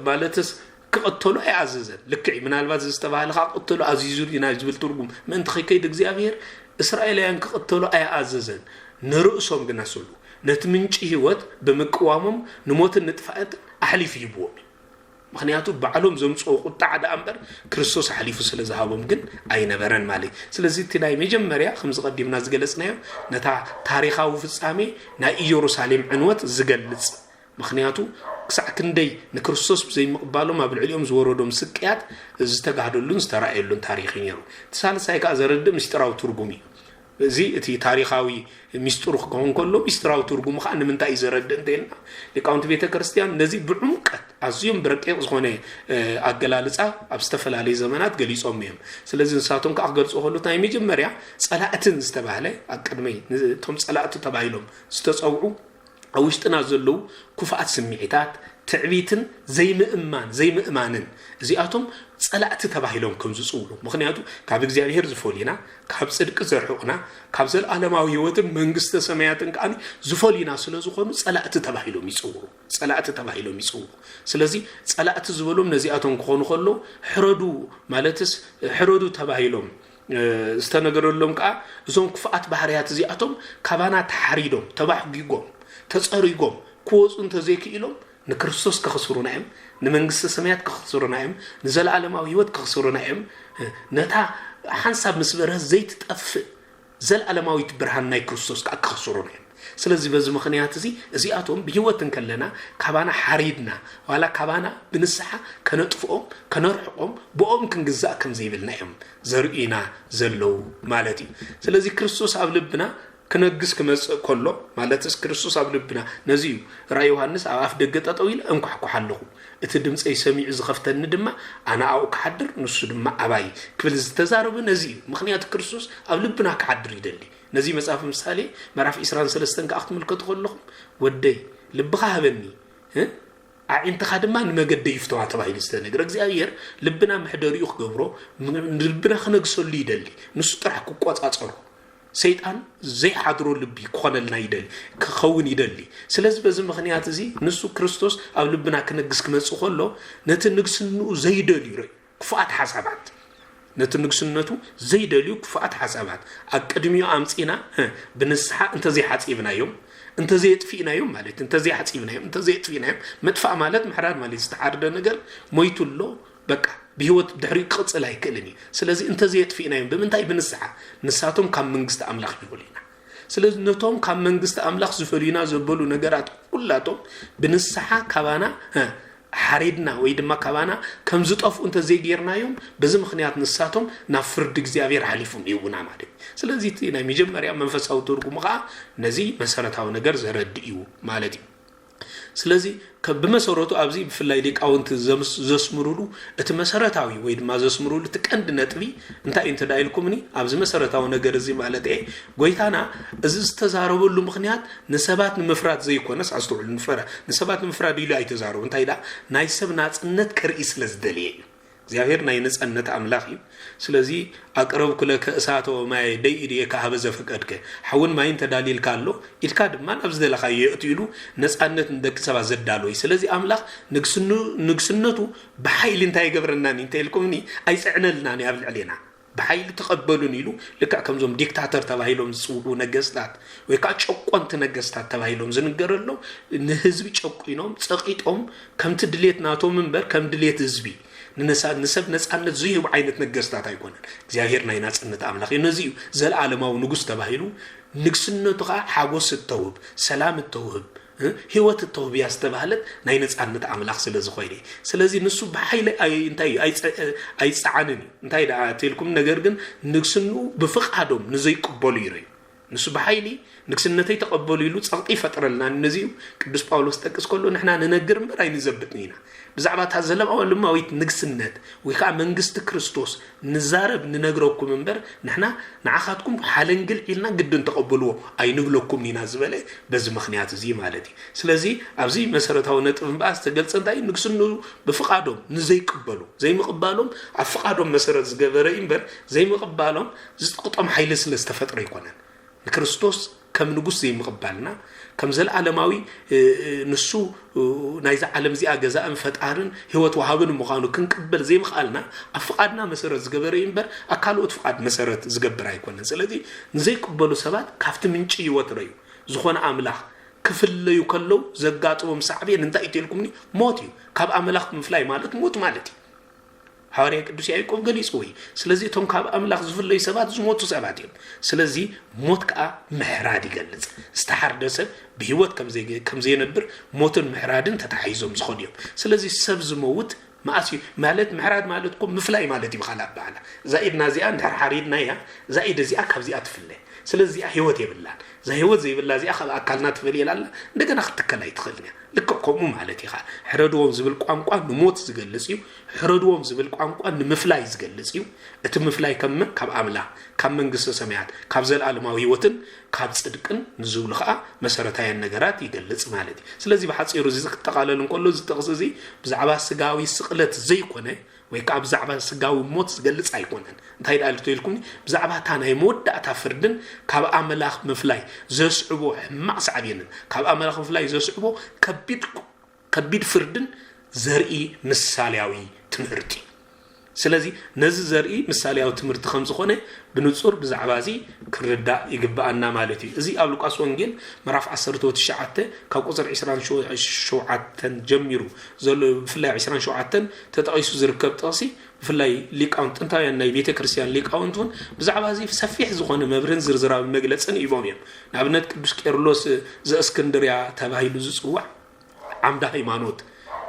ማለትስ ክቀተሉ አያዘዘን ልክዕ ምናልባት ዝተባሃለ ክቀተሉ አዚዙ ኢና ዝብል ትርጉም ምን ተኸይከይድ እግዚአብሔር እስራኤላውያን ክቀተሉ አያዘዘን ንርእሶም ግን አሰሉ ነቲ ምንጭ ህይወት በመቅዋሞም ንሞትን ንጥፋት አሕሊፍ ይብዎም ምክንያቱ ባዕሎም ዘምጽኦ ቁጣዕ ዳእምበር ክርስቶስ አሕሊፉ ስለዝሃቦም ግን አይነበረን ማለት ስለዚህ ትናይ መጀመሪያ ከም ዝቀድምና ዝገለጽናዮ ነታ ታሪኻዊ ፍጻሜ ናይ ኢየሩሳሌም ዕንወት ዝገልጽ ምክንያቱ ክሳዕ ክንደይ ንክርስቶስ ዘይምቕባሎም ኣብ ልዕሊኦም ዝወረዶም ስቅያት ዝተጋህደሉን ዝተራእየሉን ታሪኽ ነይሩ ተሳልሳይ ካ ዘረድእ ምስጢራዊ ትርጉም እዩ እዚ እቲ ታሪኻዊ ሚስጥሩ ክኾን ከሎ ሚስጥራዊ ትርጉሙ ካ ንምንታይ ዘረድእ እንተልና ሊቃውንቲ ቤተ ክርስቲያን ነዚ ብዕምቀት ኣዝዮም ብረቂቕ ዝኾነ ኣገላልጻ ኣብ ዝተፈላለዩ ዘመናት ገሊጾም እዮም ስለዚህ ንሳቶም ካ ክገልጹ ከሎ ናይ መጀመርያ ጸላእትን ዝተባህለ ኣቀድመይ ቶም ጸላእቱ ተባሂሎም ዝተጸውዑ ኣብ ውሽጥና ዘለዉ ኩፋኣት ስምዒታት ትዕቢትን ዘይምእማንን እዚኣቶም ጸላእቲ ተባሂሎም ከም ዝጽውሉ ምክንያቱ ካብ እግዚአብሔር ዝፈልይና ካብ ጽድቅ ዘርሑቅና ካብ ዘለዓለማዊ ህይወትን መንግስተ ሰማያትን ቃኒ ዝፈልይና ስለዝኾኑ ጸላእቲ ተባሂሎም ይጽውሩ ስለዚህ ጸላእቲ ዝበሎም ነዚኣቶም ክኾኑ ከሎ ሕረዱ ተባሂሎም ዝተነገረሎም ቃ እዞም ኩፋኣት ባህርያት እዚኣቶም ካባና ተሓሪዶም ተባሕጊጎም ተጸሪጎም ክወፁ እንተዘይክኢሎም ንክርስቶስ ከኽስሩና እዮም ንመንግስተ ሰማያት ከኽስሩና እዮም ንዘለዓለማዊ ህይወት ከኽስሩና እዮም ነታ ሓንሳብ ምስበረ ዘይትጠፍእ ዘለዓለማዊት ብርሃን ናይ ክርስቶስ ከኽስሩና እዮም ስለዚህ በዚ ምክንያት እዚኣቶም ብህይወትን ከለና ካባና ሓሪድና ዋላ ካባና ብንስሓ ከነጥፍኦም ከነርሕቆም ብኦም ክንግዛእ ከም ዘይብልና እዮም ዘርኢና ዘለው ማለት እዩ ስለዚህ ክርስቶስ ኣብ ልብና كنجس كمس كله مالتس كريستوس عبد ربنا نزيو رأي يوحنس عاف دقة طويل أنكح كحلقه اتدمصي سميع زخفتن دما انا او كحدر نسو دما اباي كبل زتزارب نزي مخنيات كريستوس اب لبنا كحدر يدلي نزي مصاف مثالي مراف اسران سلستن كاخت ملكت خلكم ودي لبخا هبني انت خدما نمجد يفتوا تبعي لستنجر እግዚአብሔር ልብና محدريو خغبرو ልብና خنغسل يدلي نسو طرح كقواصاصرو ሰይጣን ዘይሓድሮ ልቢ ኮነልና ይደል ክኸውን ይደሊ ስለዚህ በዚህ ምክንያት እዚ ንሱ ክርስቶስ ኣብ ልብና ክነግስ ክመጽ ኾሎ ነቲ ንግስኑ ዘይደልዩ ክፋት ሓሳባት ነቲ ንግስነቱ ዘይደልዩ ክፋት ሓሳባት አቀድሚዮ አምጺና ብንስሐ እንተ ዘይሓጽብናዮም እንተ ዘይጥፊናዮም ማለት እንተ ዘይሓጽብናዮም እንተ ዘይጥፊናዮም መጥፋ ማለት ምሕራድ ማለት ዝተሓርደ ነገር ሞይቱሎ በቃ بهوت دحري قص لا يكلني ስለዚህ እንተ ዘይጥፊናዮም በመንታይ ብንስሐ ንሳቶም ካብ መንግስት አምላኽ ይሁሊና ስለዚህ ነቶም ካብ መንግስት አምላኽ ዝፈልዩና ዘበሉ ነገራት ሁላቶም ብንስሐ ካባና حريدنا ويدما كبانا كم زطف انت زي غيرنايوم بزي مخنيات نساتهم نا فرد እግዚአብሔር حليفهم يونا ማለት ስለዚህ ቲና መጀመሪያ መንፈሳው ትርጉም ጋ ነዚ መሰረታው ነገር ዘረድዩ ማለት ስለዚህ በመሰረቱ አብዚ ፍላይ ሊቃውንት ዘስምሩሉ እቲ መሰረታዊ ወይ ድማ ዘስምሩሉ ተቀንድ ነጥቢ እንታይ እንተዳይልኩምኒ አብዚ መሰረታው ነገር እዚ ማለት ጎይታና እዚ ዝተዛረበሉ ምክንያት ንሰባት ንምፍራድ ዘይኮነስ አስተውል ንሰባት ንምፍራድ ኢሉ አይተዛረቡ እንታይ ዳ ናይ ሰብ ናጽነት ከርኢ ስለዝደልየ እግዚአብሔር ናይ ነጻነት አምላኽ እዩ ስለዚህ አቅረብኩ ለከ እሳቶ ማይ ደይዲ የካበ ዘፈቀድከ ሐውን ማይን ተዳሊል ካሎ ኢልካ ድማ አብዝ ደለኻ ይእትይሉ ነጻነት እንደከሰባ ዘዳሎይ ስለዚህ አምላኽ ንግስነቱ በኃይል እንታይ ይገብረናኒ እንታይ ልኩምኒ አይጽዕነልናኒ አብልዕሌና በኃይል ተቀበሉን ይሉ ለካ ከምዞም ዲክታተር ተባሂሎም ዝጽውኡ ነገስታት ወይ ካ ጨቆንት ነገስታት ተባሂሎም ዝንገረሎ ንህዝብ ጨቁይኖም ጸቂጦም ከምት ድሌት ናቶም መንበር ከም ድሌት ህዝቢ ንሰብ ነጻነት ዝይብ አይነት ነገስታት አይኮነን እግዚአብሔር ናይ ነጻነት አምላኽ እነዚህ ዘላለም ንጉስ ተባሂሉ ንግስነቱ ሓጎስ ተውብ ሰላም ተውብ ህይወት ተውብ ያስተባህለት ናይ ነጻነት አምላኽ ስለዝኾይደ ስለዚህ ንሱ በኃይል እንታይ አይጻዓንን እንታይ ዳ ተልኩም ነገር ግን ንግስኑ በፍቃዶም ንዘይቅበሉ ይረዩ ንሱ በኃይሊ ንግስነተይ ተቀበሉ ይሉ ጸቅጢ ፈጥረልና እነዚህ ቅዱስ ጳውሎስ ጠቅስ ኮሎ ንሕና ነነግር ምበር አይንዘብጥኒና ብዛዕባ ታዘለማው ለማዊት ንግስነት ወይካ መንግስት ክርስቶስ ንዛረብ ንነግረኩም ምበር ንሕና ንዓኻትኩም ሓለንግል ኢልና ግድን ተቀበልዎ አይንብለኩም ኒና ዝበለ በዚ ምክንያት እዚ ማለት ስለዚህ አብዚ መሰረታው ነጥብ ባስ ተገልጸ እንታይ ንግስኑ በፍቃዶም ንዘይቅበሉ ዘይምቅባሎም አፍቃዶም መሰረት ዝገበረ ምበር ዘይምቅባሎም ዝጥቅጦም ኃይል ስለስተፈጥረ ይኮነን ክርስቶስ ከም ንጉስ ዘይምቅባልና ከም ዘላዓለማዊ ንሱ ናይዛ ዓለም ዚ አገዛን ፈጣርን ህይወት ወሃብን ምዃኑ ክንቅበል ዘይምኻልና አፍቃድና መሰረት ዝገበረ ይምበር አካልኦት ፍቃድ መሰረት ዝገብር አይኮነን ስለዚህ ንዘይቅበሉ ሰባት ካፍቲ ምንጭ ይወትረዩ ዝኾነ አምላኽ ክፍለዩ ከለው ዘጋጥሞም ሳዕቤን እንታይ ይተልኩምኒ ሞት እዩ ካብ አምላኽ ምፍላይ ማለት ሞት ማለት ሐዋርያ ቅዱስ ያዕቆብ ገሊጽወይ ስለዚህ ቶም ካብ አምላኽ ዝፍለዩ ሰባት ዝሞቱ ሰባት እዮም ስለዚህ ሞት ካ ምሕራድ ይገልጽ ዝተሓርደሰ በህይወት ከም ዘይነብር ሞትን ምሕራድን ተታሒዞም ዝኾድዮም ስለዚህ ሰብ ዝመውት ማአሲ ማለት ምሕራድ ማለት እኮ ምፍላይ ማለት ይብኻላ በዓላ ዛኢድና ዚኣ እንተሓሪድና ያ ዛኢድ ዚኣ ካብ ዚኣ ትፍለ ስለዚህ ህይወት ይብላል ህይወት ዘይብላ ዚኣ ካብ አካልና ትፈልየላላ እንደገና ክትከላይ ትኽልኛ ልከኮሙ ማለት ይኻ ሕረድዎም ዝብል ቋንቋ ንሞት ዝገልጽ እዩ ሕረድዎም ዝብል ቋንቋ ንምፍላይ ዝገልጽ እዩ እቲ ምፍላይ ካብ አምላኽ ካብ መንግስተ ሰማያት ካብ ዘላዓለማዊ ህይወትን ካብ ጽድቅን ንዝብሉ ኸኣ መሰረታዊ ነገራት ይገልጽ ማለት እዩ ስለዚህ በሐጺሩ እዚ ተቃለልን ኮሎ ዝጠቅስ እዚ ብዛዕባ ስጋዊ ስቅለት ዘይኮነ ወይ ካብ ብዛዕባ ስጋዊ ሞት ዝገልጽ አይኮነን እንታይ ዳልቶ ይልኩም ብዛዕባ ታናይ መወዳእታ ፍርድን ካብ አምላኽ ምፍላይ ዘስዕቦ ሕማቅ ሳዕቤንን ካብ አምላኽ ምፍላይ ዘስዕቦ ከቢድ ፍርድን ዘርኢ ምሳሌያዊ ትምህርቲ ስለዚህ ነዚ ዘርኢ ምሳሌያዊ ትምህርቲ ከም ዝኾነ ብንጹር ብዛዕባ እዚ ክርዳ ይግባአና ማለት እዩ እዚ ኣብ ሉቃስ ወንጌል ምዕራፍ 19 ካብ ቁጥር 27 ጀሚሩ ዘሎ ፍላይ 27 ተጠቂሱ ዝርከብ ጥቕሲ ፍላይ ሊቃውንት ጥንታውያን ናይ ቤተ ክርስቲያን ሊቃውንቱን ብዛዕባ እዚ ሰፊሕ ዝኾነ መብርን ዝርዝራዊ መግለጽን ይቦም እዮም ንኣብነት ቅዱስ ቄርሎስ ዘእስክንድርያ ተባሂሉ ዝጽዋዕ ዓምደ ሃይማኖት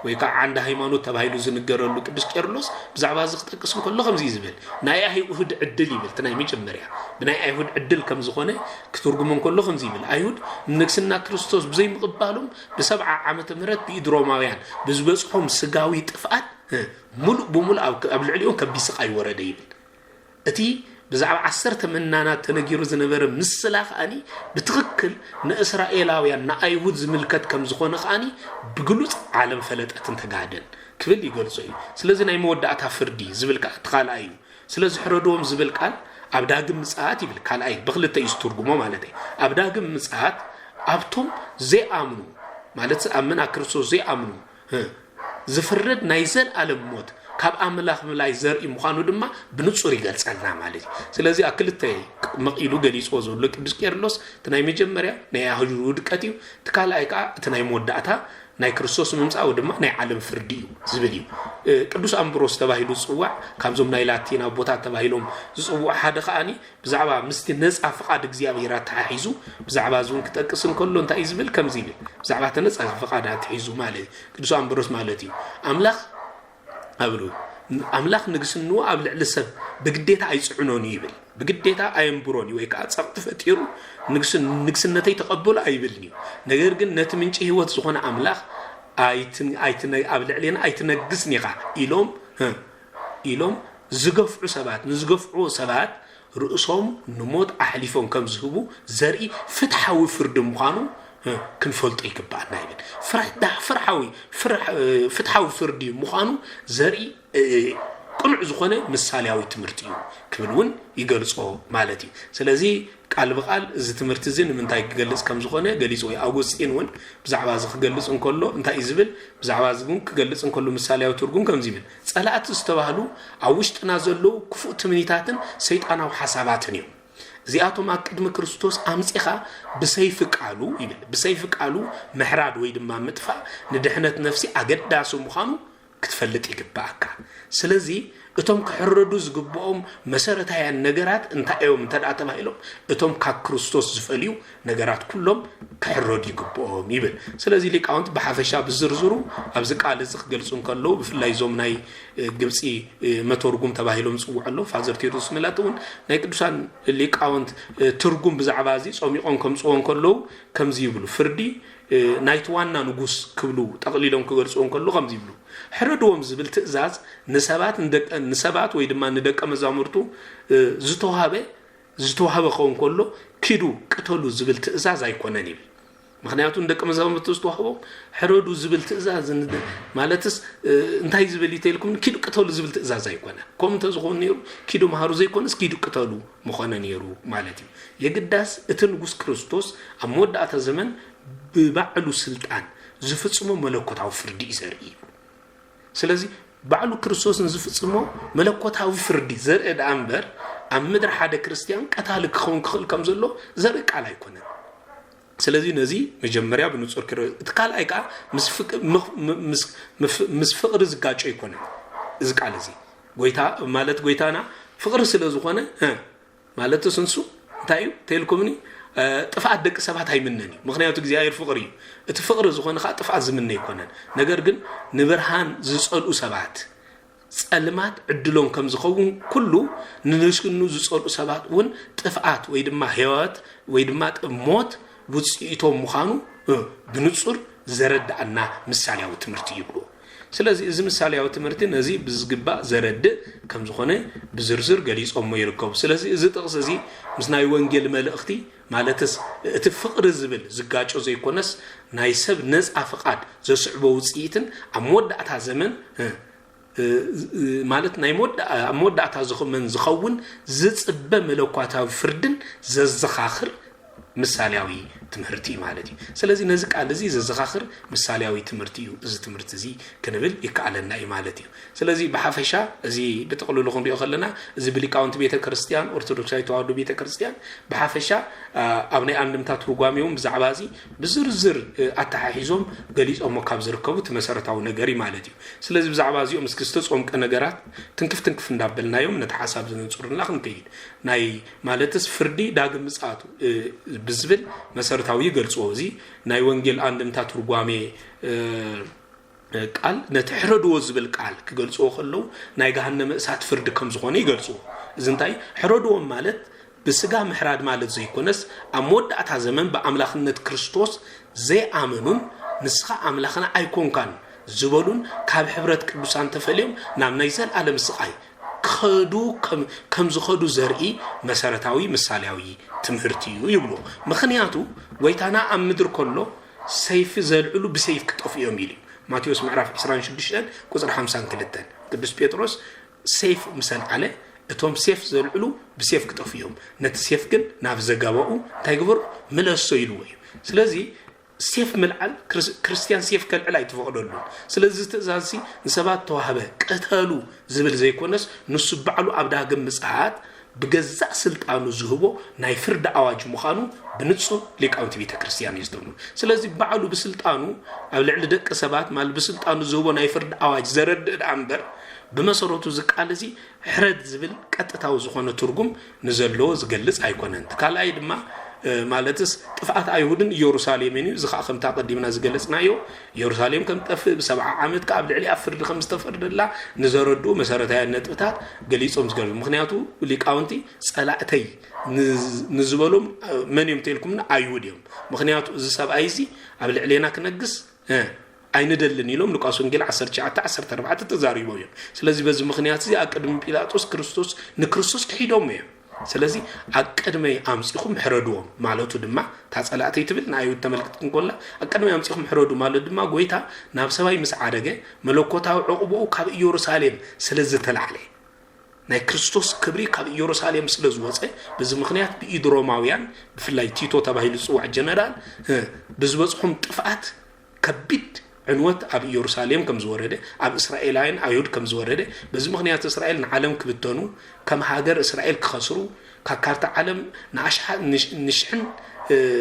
ወይ ከዓ عند ሃይማኖት ተባሂሉ ዝንገረሉ ቅዱስ ቄርሎስ ብዛዕባ ዝኽጠቅስ ከሎ ከምዚ ይዝብል ናይ አይሁድ ዕድል ይብል ተናይ መጀመርያ ብናይ አይሁድ ዕድል ከም ዝኾነ ክትርጉም ከሎ ከምዚ ይብል አይሁድ ንግስና ክርስቶስ ብዘይ ምቕባሎም ብ7 ዓመተ ምህረት ብኢድሮማውያን ብዝበጽሖም ስጋዊ ጥፍአት ሙሉ በሙሉ ኣብ ልዕሊኦም ከቢስቃይ ወረደ ይብል እቲ ብዛዕባ 10 መናናት ተነጊሩ ዝነበረ ምስላ ኻኒ ብትክክል ንእስራኤላውያን ንአይሁድ ዝምልከት ከም ዝኾነ ኻኒ ብግሉጽ ዓለም ፈለጠትን ተጋደን ክብል ይገልጾ እዩ ስለዚህ ናይ መወዳእታ ፍርዲ ዝብል ቃል ተኻልኣይ ስለዚህ ሕረዶም ዝብል ቃል ኣብ ዳግም ምጽአት ይብል ካልኣይ ብኽልተ ይስትርጉሞ ማለት እዩ ኣብ ዳግም ምጽአት ኣብቶም ዘይኣምኑ ማለት ኣመና ክርስቶስ ዘይኣምኑ ዝፍረድ ናይ ዘለዓለም ሞት ካብ ኣምላኽ ምላይ ዘርኢ ምዃኑ ድማ ብንጹር ይገልጸልና ማለት እዩ ስለዚህ ኣክልተ መቂሉ ገሊጾ ዘሎ ቅዱስ ቄርሎስ ተናይ መጀመርያ ናይ አይሁድ ውድቀት እዩ ተካልኣይ ከዓ ተናይ መወዳእታ ናይ ክርስቶስ ምምጻኡ ድማ ናይ ዓለም ፍርዲ እዩ ዝብል እዩ ቅዱስ ኣምብሮስ ተባሂሉ ጽዋዕ ካብዞም ናይ ላቲና ቦታት ተባሂሎም ዝጽዋዕ ሓደ ኸኣኒ ብዛዕባ ምስቲ ነጻ ፍቃድ እግዚአብሔር ተሓሒዙ ብዛዕባ ዝውን ክጠቅስን ከሎ እንታይ ዝብል ከምዚ ይብል ብዛዕባ ተነጻ ፍቃድ ተሓሒዙ ማለት ቅዱስ ኣምብሮስ ማለት እዩ አምላኽ ንግስንኡ ኣብ ልዕሊ ሰብ ብግዴታ ኣይጽዕኖን ይብል ብግዴታ ኣየምብሮን ወይ ከዓ ጸቕጥ ፈጢሩ ንግስነተይ ተቀበሉ ኣይብልኒ ነገር ግን ነቲ ምንጪ ህይወት ዝኾነ አምላኽ ኣብ ልዕሊና ኣይትነግስኒ ኢኻ ኢሎም ዝገፍዑ ሰባት ንዝገፍዑ ሰባት ርእሶም ንሞት ኣሕሊፎም ከም ዝህቡ ዘርኢ ፍትሓዊ ፍርዲ ምዃኑ ክንፈልጦ ይግባአና ይብል ፍትሓዊ ፍርዲ ምዃኑ ዘርኢ ቅኑዕ ዝኾነ ምሳሌያዊ ትምህርቲ እዩ ክብልውን ይገልጾ ማለት እዩ ስለዚ ቃል በቃል እዚ ትምህርቲ እዚ ንምንታይ ክገልጽ ከም ዝኾነ ገሊጽ ወይ አውጉስጢን ውን ብዛዕባ ዝገልጽ እንከሎ እንታይ ዝብል ብዛዕባ ዝጉን ክገልጽ እንከሎ ምሳሌያዊ ትርጉም ከም ዝብል ጸላእት ዝተባህሉ ኣብ ውሽጥና ዘለዉ ክፉእ ትምኒታትን ሰይጣናዊ ሓሳባትን እዮም እዚኣቶም ኣብ ቅድሚ ክርስቶስ ኣምጺኻ ብሰይፍ ቃሉ ይብል ብሰይፍ ቃሉ ምሕራድ ወይ ድማ ምጥፋእ ንድሕነት ነፍሲ ኣገዳሲ ምዃኑ ክትፈልጥ ይግባአካ ስለዚ እቶም ክሕረዱ ዝግብኦም መሰረታውያን ነገራት እንታይ እዮም እንተዳ ተባሂሎም እቶም ካብ ክርስቶስ ዝፈልዩ ነገራት ኩሎም ክሕረዱ ይግብኦም ይብል ስለዚ ሊቃውንት ብሓፈሻ ብዝርዝሩ ኣብዚ ቃል እዚ ክገልጹ እንከለዉ ብፍላይ ዞም ናይ ግብጺ መተርጉም ተባሂሎም ጽውዕሎ ፋዘር ቴዎድሮስ መላተውን ናይ ቅዱሳን ሊቃውንት ትርጉም ብዛዕባ እዚ ጾሚቆም ከምጽዎ እንከለዉ ከምዚ ይብሉ ፍርዲ ናይቲ ዋና ንጉስ ክብሉ ጠቕሊሎም ክገልጹ እንከለዉ ከምዚ ይብሉ ሕረዶም ዝብል ትእዛዝ ንሰባት ወይ ድማ ንደቀ መዛሙርቱ ዝተዋሃበ ኸውን ከሎ ኪዱ ቅተሉ ዝብል ትእዛዝ ኣይኮነን ይብል ምክንያቱ ደቀ መዛሙርቱ ዝተዋሃቦም ሕረዱ ዝብል ትእዛዝ ማለትስ እንታይ ዝብል ይተልኩም ኪዱ ቅተሉ ዝብል ትእዛዝ ኣይኮነን ከምንተ ዝኾነ ነይሩ ኪዱ መሃሩ ዘይኮነስ ኪዱ ቅተሉ ምኾነ ነይሩ ማለት እዩ የግዳስ እቲ ንጉስ ክርስቶስ ኣብ መወዳእታ ዘመን ብባዕሉ ስልጣን ዝፍጽሞ መለኮታዊ ፍርዲ ዘርኢ ስለዚ ባዕሉ ክርስቶስን ዝፍጽሞ መለኮታዊ ፍርዲ ዘርኢ ዳንበር ኣብ ምድር ሓደ ክርስቲያን ቀታሊ ክኸውን ክኽእል ከም ዘሎ ዘርኢ ቃል ኣይኮነን ስለዚ ነዚ መጀመርያ ብንጹር ክረ እቲ ካልኣይ ከዓ ምስ ፍቕሪ ዝጋጮ ኣይኮነን እዚ ቃል እዚ ጎይታ ማለት ጎይታና ፍቕሪ ስለ ዝኾነ ማለት ስንሱ እንታይ እዩ ተልኩምኒ ጥፋት ደቂ ሰባት ኣይምነን እዩ ምክንያቱ እግዚአብሔር ፍቕሪ እዩ እቲ ፍቕሪ ዝኾነ ከዓ ጥፋት ዝምነ ይኮነን ነገር ግን ንብርሃን ዝጸልኡ ሰባት ጸልማት ዕድሎም ከም ዝኸውን ኩሉ ንንሽክኑ ዝጸልኡ ሰባት ውን ጥፋት ወይ ድማ ህይወት ወይ ድማ ሞት ውጽኢቶም ምዃኑ ብንጹር ዘረዳእና ምሳሌያዊ ትምህርቲ ይብሉ ስለዚህ እዚ ምሳሌያዊ ትምህርቲ ነዚ ብዝግባእ ዘረድእ ከም ዝኾነ ብዝርዝር ገሊጾም ይርከቡ ስለዚህ እዚ ጥቕስ እዚ ምስ ናይ ወንጌል መልእኽቲ ማለትስ እቲ ፍቕሪ ዝብል ዝጋጮ ዘይኮነስ ናይ ሰብ ነጻ ፍቃድ ዘስዕቦ ውጽኢትን ኣብ መወዳእታ ዘመን ማለት ናይ መወዳእታ ዘመን ዝኸውን ዝጽበ መለኮታዊ ፍርድን ዘዘኻኽር ምሳሌያዊ ትምህርቲ ማለት እዩ ስለዚህ ነዚ ቃል እዚ ዘዘኻኽር ምሳሌያዊ ትምህርቲ እዩ እዚ ትምህርቲ እዚ ክንብል ይከኣለና እዩ ማለት እዩ ስለዚህ በሓፈሻ እዚ ብጥቕልሉ ክንሪኦ ከለና እዚ ብሊቃውንቲ ቤተ ክርስቲያን ኦርቶዶክሳዊ ተዋህዶ ቤተ ክርስቲያን በሓፈሻ ኣብ ናይ አንድምታ ትርጓሜውን ብዛዕባ እዚ ብዝርዝር ኣተሓሒዞም ገሊጾም ካብ ዝርከቡ መሰረታዊ ነገር ማለት እዩ ስለዚህ ብዛዕባ እዚኦም እስኪ ዝተጾምቀ ነገራት ትንክፍ እንዳበልናዮም ነቲ ሓሳብ ዝንጹርና ክንከይድ ናይ ማለትስ ፍርዲ ዳግም ምጽአቱ ብዝብል መሰረታዊ ይገልጾ እዚ ናይ ወንጌል አንድምታ ትርጓሜ ቃል ነትሕረድዎ ዝብል ቃል ክገልጽዎ ከለው ናይ ገሃነመ እሳት ፍርድ ከም ዝኾነ ይገልጽዎ እዚ እንታይ ሕረድዎ ማለት ብስጋ ምሕራድ ማለት ዘይኮነስ ኣብ መወዳእታ ዘመን በአምላኽነት ክርስቶስ ዘይኣመኑን ንስኻ ኣምላኽና ኣይኮንካን ዝበሉን ካብ ሕብረት ቅዱሳን ተፈልዮም ናብ ናይ ዘለዓለም ስቃይ ከዱ ከም ዝኸዱ ዘርኢ መሰረታዊ ምሳሌያዊ ትምህርቲ እዩ ይብሉ ምኽንያቱ ጎይታና ኣብ ምድር ከሎ ሰይፍ ዘልዕሉ ብሰይፍ ክጠፍዮም ኢሉ ማቴዎስ ምዕራፍ 26 ቁጥር 52 ቅዱስ ጴጥሮስ ሰይፍ ምሰል አለ እቶም ሰይፍ ዘልዕሉ ብሰይፍ ክጠፍዮም ነቲ ሰይፍ ግን ናብ ዘጋባኡ እንታይ ግብር መለሶ ኢልዎ እዩ ስለዚ ሰይፍ መልዓል ክርስቲያን ሰይፍ ከልዕል ኣይተፈቅደሉ ስለዚ ትእዛዝ ንሰባት ተዋህበ ቀተሉ ዝብል ዘይኮነስ ንሱ በዕሉ ኣብ ዳግም ምጽአት بجزء سلطانو زهبو ناي فرد أواج مخانو بنتصو ليقاونتي بيتا كريستيان يزدونو سلازي بعلو بسلطانو أو لعل دك سبات مال بسلطانو زهبو ناي فرد أواج زرد الأنبر بمسروتو زقالزي حرد زبل قطتاو زخونه ترجم نزلو زقلص ايكوننت كالاي دما مالتس طفعت ايهودن يروساليمين زخا خمتا قديمنا زقلصنايو يروساليم كم طف ب7 عامت كابل علي افرد 5 فرد لا نزردو مسارتاي نطبታት ገሊጾም ዝገሉ ምክንያቱ ሊቃውንቲ ጸላእተይ ንዝበሎም መንዮም ተልኩምና አይሁድዮም ምክንያቱ እዚ ሰብአይዚ ኣብ ልዕሌና ክነግስ አይነደልን ይሎም ሉቃስ ወንጌል 19:14 ተዛሪቦ እዩ ስለዚህ በዚህ ምክንያት እዚ አቀድም ጲላጦስ ክርስቶስ ንክርስቶስ ክሂዶም እዩ ስለዚህ አቀድመይ አምጽኹም ሕረዱዎም ማለቱ ድማ ታጸላእተይ ትብል ናይሁድ ተመልክትን ቆላ አቀድመይ አምጽኹም ሕረዱ ማለት ድማ ጎይታ ናብ ሰባይ ምስዓደገ መለኮታው ዕቁበው ካብ ኢየሩሳሌም ስለዝተላዕለ ናይ ክርስቶስ ክብሪ ካብ ኢየሩሳሌም ስለዝወፀ በዚህ ምክንያት በኢድሮማውያን ብፍላይ ቲቶ ተባሂሉ ጽዋዕ ጀነራል በዝበጽኹም ጥፋት ከቢድ عنوات أب يروساليم كم زورده أب إسرائيلين أيود كم زورده بس مخنيات إسرائيل نعلم كبتونو كم هاجر إسرائيل كخسروا ككارت عالم نعشح نشحن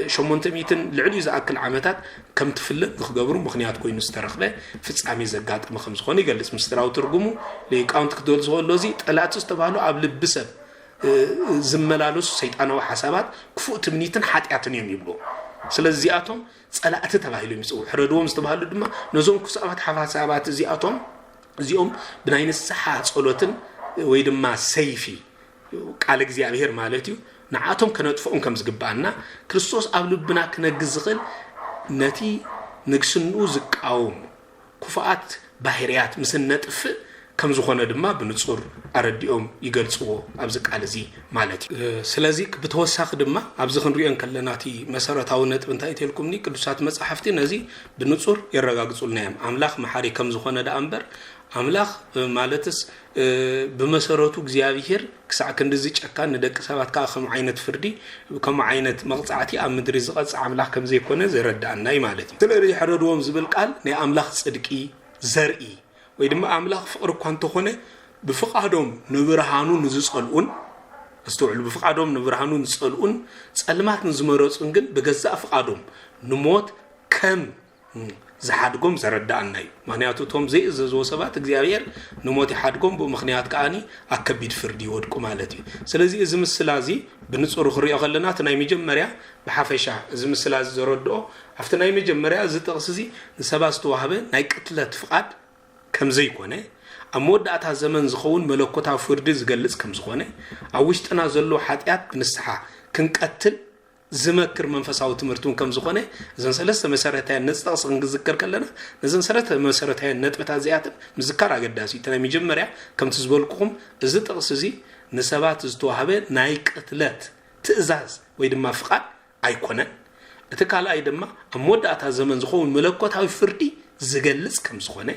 شو منتميتن العلي إذا أكل عمتات كم تفلت نخجبرو مخنيات كوي نسترخله في عمي زجات مخمس خوني قال اسم استراو ترجمو ليكاونت كدول زول لوزي لا تستبانو قبل بسب زملالوس سيطانو حسابات كفؤ تمنيتن حاتياتن يميبلو ስለዚያቶም ጸላእተ ተባሂሉ ይምጽኡ ሕረዶም ዝተባሃሉ ድማ ነዞም ኩሳባት ሓፋሳባት እዚኦም ብናይ ንስሓ ጸሎትን ወይ ድማ ሰይፊ ቃል እግዚአብሔር ማለት እዩ ንዓቶም ከነጥፎም ከም ዝግባአና ክርስቶስ ኣብ ልብና ክነግዝ ዝኽእል ነቲ ንግስኑ ዝቃወም ኩፋት ባህሪያት ምስነጥፍ كم زخونه دما بنصور ارديوم يገልጽዎ ኣብዚ ቃል እዚ ማለት እዩ ስለዚህ ብተወሳኺ ድማ ኣብዚ ክንሪኦን ከለናቲ መሰረታዊ ነጥብ እንታይ ተልኩምኒ ቅዱሳት መጻሕፍቲ ነዚ ብንጹር ይረጋግጹልና እዮም አምላኽ መሐሪ ከም ዝኾነ ዳንበር አምላኽ ማለትስ በመሰረቱ እግዚአብሔር ክሳዕ ክንድዚ ጨካን ንደቂ ሰባት ከም ዓይነት ፍርዲ ከም ዓይነት መቅጻዕቲ ኣብ ምድሪ ዝቐጽ አምላኽ ከም ዘይኮነ ዘረዳእና ማለት እዩ ስለዚህ ሕረድዎም ዝብል ቃል ናይ አምላኽ ጽድቂ ዘርኢ ወይ ድማ አምላኽ ፍቅር እኳ እንተኾነ ብፍቃዶም ንብርሃኑ ንዝጸልኡን استوعب بفقادهم نبرهانون نصلون صلمات نزمرصون ግን በገዛ ፍቃዶም ንሞት ከም ዝሓድጎም ዘረዳእናይ ምክንያቱ ቶም ዘይእዘዝዎ ሰባት እግዚአብሔር ንሞት ይሓድጎም ብምክንያት ከኣኒ ኣከቢድ ፍርዲ ይወድቁ ማለት እዩ ስለዚህ እዚ ምስላዚ ብንጹር ክሪኦ ከለና ናይ መጀመርያ በሓፈሻ እዚ ምስላዚ ዘረድኦ after ናይ መጀመርያ እዚ ጥቅስ ንሰባት ዝተዋህበ ናይ ቅትለት ፍቃድ ከም ዘይኮነ أمودة زمن زخون ملكوتها فردي زجلس كم زخونه أوشتنا زلوا حتيات نسحة كنقتل زمكر منفساو تمرتون كم زخونه زين سلسة مسارتها نستقص نذكر كلنا زين سلسة مسارتها نت بتعزيات مذكر على قداسي تنا مجمرة كم تزبولكم زت قصزي نسبات زتوهبه نايك قتلات تأزاز ويدم فقط أيقونة تكالا أيدم أمودة زمن زخون ملكوتها فردي زجلس كم زخونه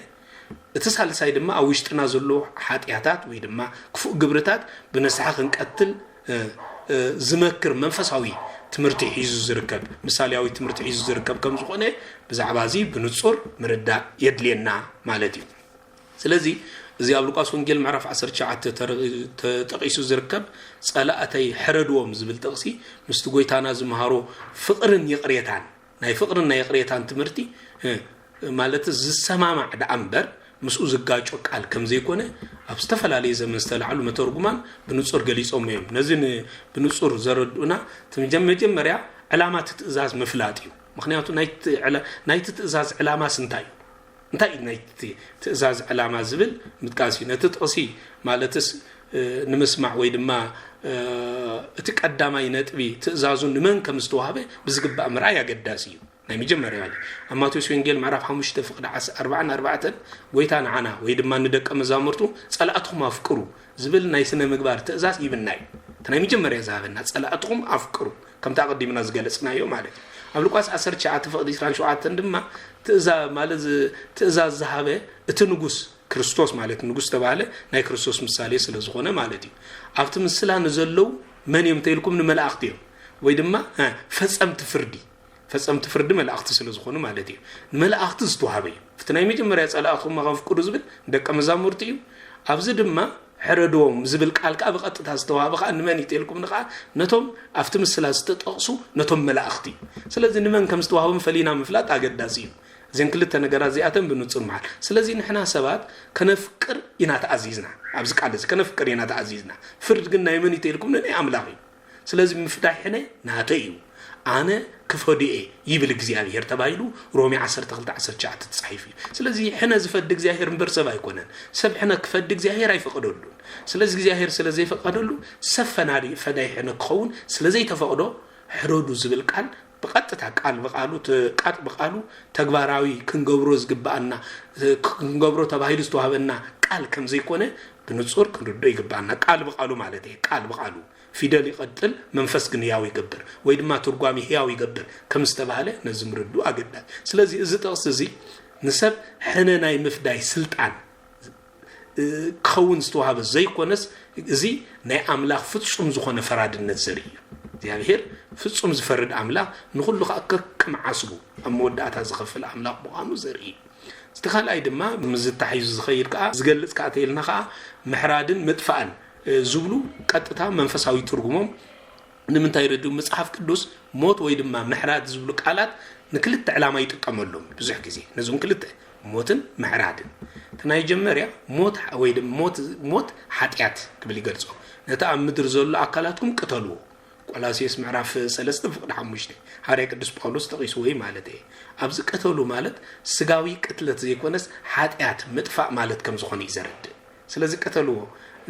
እተሳለ ሳይድማ አውሽጥና ዘሎ ኃጢያታት ወይ ድማ ክፉ ግብረታት በነስሐ ክንቀትል ዝመክር መንፈሳዊ ትምርቲ ሒዙ ዝርከብ ምሳሌያዊ ትምርቲ ሒዙ ዝርከብ ከም ዝኾነ ብዛዕባዚ ብንጹር ምርዳ የድልየና ማለት እዩ ስለዚህ እዚ ኣብ ሉቃስ ወንጌል ምዕራፍ 19 ተጠቂሱ ዝርከብ ጸላእተይ ሕረድዎም ዝብል ጥቅሲ ምስቲ ጎይታና ዝመሃሮ ፍቅርን ይቅሬታን ናይ ፍቅርን ናይ ይቅሬታን ትምርቲ ማለት ዝሰማማዕ ዳንበር مسؤول زجاج وقال كم زي كونه أبستفعل زمن استلعلو مترجمان بنصور جليس أمهم نزين بنصور زردنا تمجم مريا علامات تأزاز مفلاتيو مخنياتو نايت تأزاز علامات سنتايو እንታይ ናይቲ ትእዛዝ ዕላማ ዝብል ምጥቃሲ ነቲ ጥቕሲ ማለትስ ንምስማዕ ወይ ድማ እቲ ቀዳማይ ነጥቢ ትእዛዙ ንመን ከም ዝተዋህበ ብዝግባእ ምርኣይ ኣገዳሲ እዩ ናይ መጀመርያ ማለት ኣብ ማቴዎስ ወንጌል ምዕራፍ 5 ፍቅዲ 44 ጎይታ ንዓና ወይ ድማ ንደቀ መዛሙርቱ ጸላእትኩም ኣፍቅሩ ዝብል ናይ ስነ ምግባር ትእዛዝ ይብናይ ናይ መጀመርያ ዝሃበና ጸላእትኩም ኣፍቅሩ ከም ተቀዲምና ዝገለጽናዮ ማለት ኣብ ሉቃስ 19 ፍቅዲ 27 ድማ ትእዛዝ ዝሃበ እቲ ንጉስ ክርስቶስ ማለት ንጉስ ተባለ ናይ ክርስቶስ ምሳሌ ስለ ዝኾነ ማለት እዩ ኣብቲ ምስላ ንዘለው መን እዮም ተይልኩም ንመላእክቲ እዮም ወይ ድማ ፈጸምቲ ፍርዲ መላእክቲ ስለ ዝኾኑ ማለት እዩ ንመላእክቲ ዝተዋህበ እዩ ፍቲ ናይ መጀመርያ ጸላእትኩም ኣፍቅሩ ዝብል ደቀ መዛሙርቲ እዩ ኣብዚ ድማ ሕረዶም ዝብል ቃል ካ ብቐጥታ ዝተዋህበ ካ ንመን ይተልኩም ንኻ ነቶም ኣብቲ ምስላ ዝተጠቕሱ ነቶም መላእክቲ ስለዚ ንመን ከም ዝተዋህበ ፈሊና ምፍላጥ ኣገዳሲ እዩ زين كلتا نجارات زي أتم بنوصل معه سلزي نحنا سبات كنفكر ينات عزيزنا أبزك على ذي كنفكر ينات عزيزنا فرد قلنا يمني تيلكم لأن أملاقي سلزي مفتاح هنا ناتيو أنا كفودي يبلغ زياهير تبايلو رومي 10 تغلط 10 شعت تصحيفي سلزي حنا زفدق زياهير مبرسبا يكونن سب حنا كفدق زياهير يفقدولو سلزي زياهير سلزي فقدولو سفناري فداي حنا كون سلزي تفقدو حرودو زبل قال بقطታ ቃል በቃሉ ተግባራዊ ክንገብሮ ዝግባአና ክንገብሮ ተባሂሉ ዝተዋህበና ቃል ከም ዘይኮነ ብንጹር ክንርዶ ይግባአና ቃል በቃሉ ማለት እዩ ቃል በቃሉ ፊደል ይቀጥል መንፈስ ግን ያው ይገብር ወይ ድማ ትርጓሚ ያው ይገብር ከም ዝተባለ ነዝምርዱ አገዳል ስለዚህ እዚ ጥቅስ እዚ ንሰብ ሕነናይ ምፍዳይ ስልጣን ከውን ዝተዋህበ ዘይኮነስ እዚ ናይ አምላኽ ፍጹም ዝኾነ ፈራድነት ዘርኢ እግዚአብሔር ፍጹም ዝፈርድ አምላክ ንኹሉ ከከም ዓስቡ አመወዳታ ዝኸፍል አምላክ በቃኑ ዘርኢ ዝተኻላይ ድማ ምዝታሕዩ ዝኸይድ ከ ዝገልጽ ካተልና ከ ምሕራድን ምጥፋእን ዝብሉ ቀጥታ መንፈሳዊ ትርጉሞም ንምንታይ ረዱ መጽሐፍ ቅዱስ ሞት ወይ ድማ ምሕራድ ዝብሉ ቃላት ንክልተ ዕላማ ይጥቀመሎም ብዙሕ ግዜ ነዞም ክልተ ሞትን ምሕራድን ተናይ ጀመርያ ሞት ወይ ድማ ሞት ኃጢአት ክብል ይገልጾ ነታ ኣብ ምድር ዘሎ አካላትኩም ቅተልዎ ቆላስይስ ምዕራፍ 3 ፍቅዲ 5 ሐዋርያ ቅዱስ ጳውሎስ ተቂስወይ ማለት እዩ ኣብዚ ቅተሉ ማለት ስጋዊ ቅትለት ዘይኮነስ ኃጢአት ምጥፋእ ማለት ከም ዝኾነ ይዘርድ ስለዚህ ቅተልዎ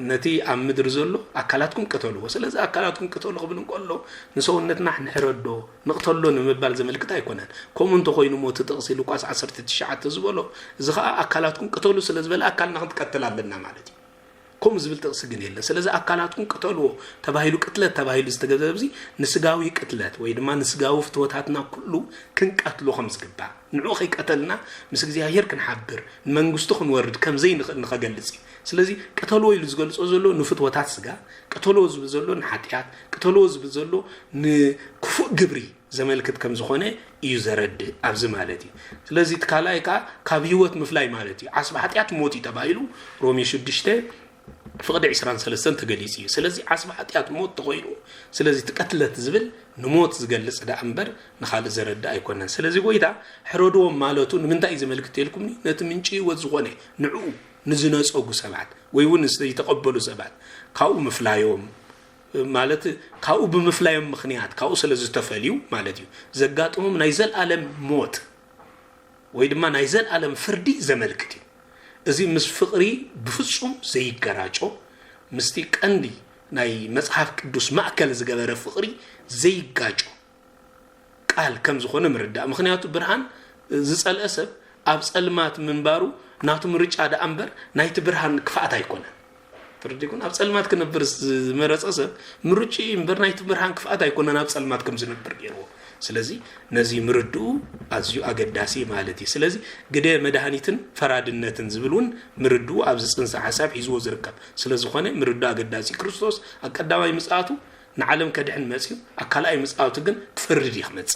ነቲ ኣብ ምድር ዘሎ አካላትኩም ቅተልዎ ስለዚህ አካላትኩም ቅተሉ ክብል እንቆሎ ንሰውነትና ንሕረዶ ንቅተሎ ንምባል ዘመልክት ኣይኮነን ከምኡ እንተ ኮይኑ ሞት ጥቕሲ ሉቃስ 19 ዝበሎ እዚ ከዓ አካላትኩም ቅተሉ ስለዝበለ አካልና ክትቀተል ኣለና ማለት እዩ كم زبلت أقصد يلا سلزة أكلاتكم قتلوا تباهيلو قتلات تباهيلو استجذبزي نسجاوي قتلات ويدما نسجاو فتواتنا كله كن قتلوا 5 قبع نعوخي قتلنا مسكزي هير كن حبر منغستخن ورد كم زين نخجلسي سلزي قتلوا يلزقلص زلو نفتواتات سجا قتلوا زبزلو نحاتيات قتلوا زبزلو نكفو جبري زمالكت كم زخونه يزرد أبز مالتي سلزي تكالايكا كابيوت مفلاي مالتي عصب حاتيات موتي تباهيلو رومي شدشته فقد 23 تقليسي سلازي عصب حتيات موت تغيرو سلازي تقتلت زبل نموت زقلص دا انبر نخال زرد ايكونن سلازي ويدا حرودو مالوتو منتا يزملكت يلكم نت منشي وزغونه نعو نزنصو سبات ويون يتقبلوا سبات كاو مفلايوم ማለት ካው በመፍላይም ምክንያት ካው ስለዚህ ተፈልዩ ማለት እዩ ዘጋጥሞም ናይዘል ዓለም ሞት ወይ ድማ ናይዘል ዓለም ፍርዲ ዘመልክት እዚ ምስ ፍቅሪ ብፍጹም ዘይገራጮ ምስቲ ቀንዲ ናይ መጽሐፍ ቅዱስ ማዕከል ዝገበረ ፍቅሪ ዘይጋጮ ቃል ከም ዝኾነ ምርዳ ምክንያቱ ብርሃን ዝጸልአሰብ ኣብ ጸልማት ምንባሩ ናቱ ምርጫ ዳአምበር ናይቲ ብርሃን ክፋት ኣይኮነን ፍርዲኩን ኣብ ጸልማት ከነብር መረጸሰብ ምርጪ ምበርናይት ብርሃን ክፋት ኣይኮነን ኣብ ጸልማት ከም ዝነብር ገይርዎ ስለዚህ ነዚ ምርዱ ኣዝዩ አገዳሲ ማለት እዩ ስለዚህ ግደ መድሃኒትን ፈራድነትን ዝብሉን ምርዱ ኣብ ጽንሰ ሐሳብ ሒዝዎ ዝርከብ ስለዝኾነ ምርዱ አገዳሲ ክርስቶስ አቀዳማይ ምጽአቱ ንዓለም ከድሕን መጽዩ አካላይ ምጽአቱ ግን ፍርድ ይኽመጽ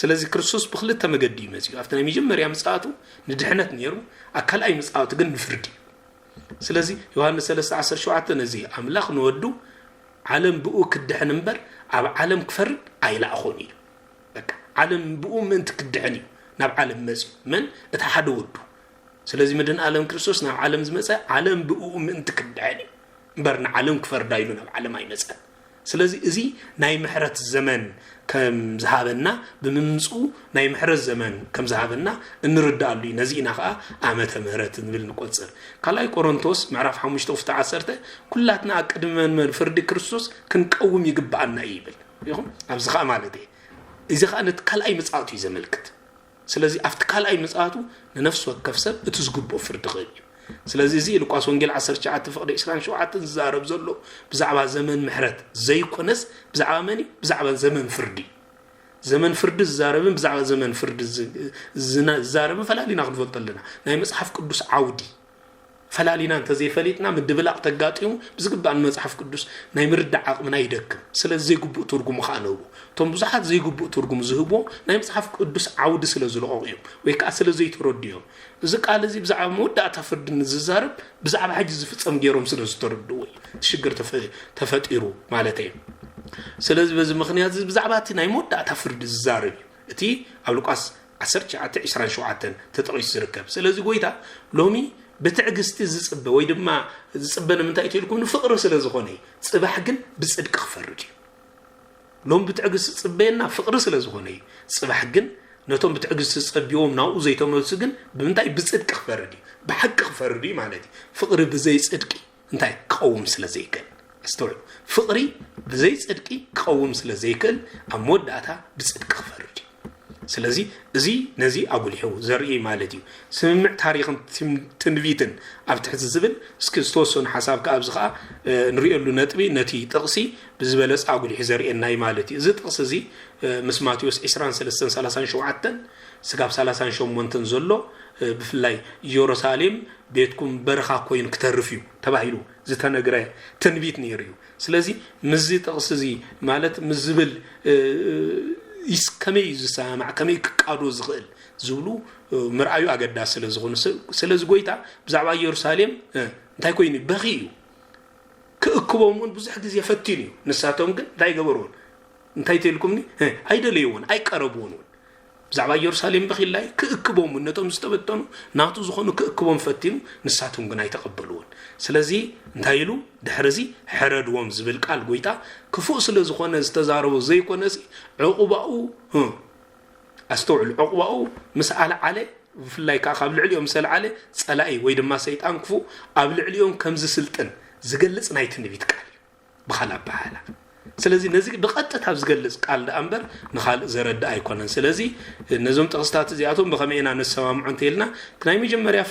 ስለዚህ ክርስቶስ ብኽልተ መገዲ ይመጽዩ ኣብተና መጀመርያ ምጽአቱ ንድሕነት ነይሩ አካላይ ምጽአቱ ግን ፍርድ ስለዚህ ዮሐንስ 3:17 ነዚ አምላኽ ንወዱ ዓለም ብኡ ክድሕን እምበር ኣብ ዓለም ክፈርድ ኣይላእኾን እዩ በቃ ዓለም ብኡ ምን ትክድሕን እዩ ናብ ዓለም መጽ ምን እተሓደ ወዱ ስለዚህ መድን ዓለም ክርስቶስ ናብ ዓለም ዝመጸ ዓለም ብኡ ምን ትክድሕን እዩ እምበር ንዓለም ክፈርድ ኣይሉ ናብ ዓለም ኣይመጸ ስለዚህ እዚ ናይ ምሕረት ዘመን ከም ዝሃበና ብምምፁ ናይ ምሕረት ዘመን ከም ዝሃበና እንርዳሉ ነዚና ኸ ዓመተ ምሕረት ንብል ንቆጽር ካልኣይ ቆሮንቶስ ምዕራፍ 5:10 ኩላትና ቅድመ ፍርዲ ክርስቶስ ክንቀውም ይግባአና ይብል ይኹም ኣብዚ ኸ ማለት እዚ ኸ ነት ካልኣይ ምጽኣቱ ይዘመልክት ስለዚህ ኣብቲ ካልኣይ ምጽኣቱ ንነፍስ ወከፍ ሰብ እቲ ዝግብኦ ፍርዲ ኸይብ ስለዚህ እዚ ሉቃስ ወንጌል 19:27 ዝዛረብ ዘሎ ብዛዕባ ዘመን ምሕረት ዘይኮነስ ብዛዕባ መኒ ብዛዕባ ዘመን ፍርዲ ዝዛረብን ብዛዕባ ዘመን ፍርዲ ዝዛረብን ፈላሊና ክንፈልጦ ኣለና ናይ መጽሓፍ ቅዱስ ዓውዲ ፈላሊና እንተ ዘይፈሊጥና ምድብላቕ ተጋጢሙ ብዝግባእ መጽሓፍ ቅዱስ ናይ ምርዳዕ ዓቕምና ይደክም ስለዚህ ዘይግቡእ ትርጉሙ ኸኣነቡ ቶም ብዙሓት ዘይግቡእ ትርጉም ዝህቦ ናይ መጽሓፍ ቅዱስ ዓውዲ ስለ ዝለቐቑ እዮም ወይ ከዓ ስለ ዘይተረድዮም እዚ ቃል እዚ ብዛዕባ መወዳእታ ፍርዲ ዝዛረብ ብዛዕባ ሕጂ ዝፍጸም ገይሮም ስለ ዝተረድኡ ሽግር ተፈጢሩ ማለት እዩ ስለዚህ በዚ ምኽንያት ብዛዕባ እቲ ናይ መወዳእታ ፍርዲ ዝዛረብ እቲ ኣብ ሉቃስ 19:27 ተጠቒሱ ዝርከብ ስለዚህ ጎይታ ሎሚ بتعجزت زصبه ወይ ድማ ዝጽበነ ምንታይ ትልኩም ፍቅር ስለ ዝኾነ ጽባሕ ግን ብጽድቅ ክፈርጅ ሎም ብትዕግስ ጽበየና ፍቅር ስለ ዝኾነ ጽባሕ ግን ነቶም ብትዕግስ ጽብዮም ናው ዘይተመልሱ ግን ብምንታይ ብጽድቅ ክፈርጅ ብሐቅ ክፈርጅ ማለት ፍቅር ብዘይ ጽድቂ እንታይ ቀውም ስለ ዘይከል استوعب ፍቅሪ ብዘይ ጽድቂ ቀውም ስለ ዘይከል ኣብ መወዳእታ ብጽድቅ ክፈርጅ ስለዚህ እዚ ነዚ አጉልሂው ዘርኢ ማለት እዩ ስምምዕ ታሪኽን ትንቢትን ኣብ ትሕቲ ዝብል እስኪ ዝተወሰኑ ሓሳብ ከኣብዝ ኸኣ ንሪእሉ ነጥቢ ነቲ ጥቕሲ ብዝበለፅ አጉልሂ ዘርእየናይ ማለት እዩ እዚ ጥቕሲ እዚ ምስ ማቴዎስ 23:37 ስጋብ 38 ዘሎ ብፍላይ ኢየሩሳሌም ቤትኩም በረኻ ኮይኑ ክተርፍ እዩ ተባሂሉ ዝተነገረ ትንቢት ነይሩ እዩ ስለዚህ ምዚ ጥቕሲ እዚ ማለት ምዝብል كمي زسامع كمي كقادو زغل زولو مرأيو أجدا سلزغون سلزغويتا بزعوا يروساليم انتي كويني بغيو كأكبومون بزح جزية فتينيو نساتهم كن لا يقبرون انتي تلكمني هيدا ليون أي كربونون بزعوا يروساليم بخيل لاي كأكبومون نتوم استبتون ناتو زخونو كأكبوم فتينو نساتهم كن هاي تقبلون سلزي انتايلو دحرزي حرد وم زبل قال غويتا كفو سلازخونه استزاربو زي كونسي عقباو استوعل عقباو مسألة عليه في الله قبل اليوم مسألة عليه صلاي وي دما سيطان كفو قبل اليوم كمز سلطن زغلص نايت نبيت قال بخلا بحالا ስለዚህ ነዚህ በቀጥታ ዝገልጽ ቃል አንበር ንኻል ዘረዳ አይኮነን ስለዚህ እነዚህም ጥቅስታት እዚያቶም በከመይና ነሰማምዑ እንተልና ናይ መጀመሪያ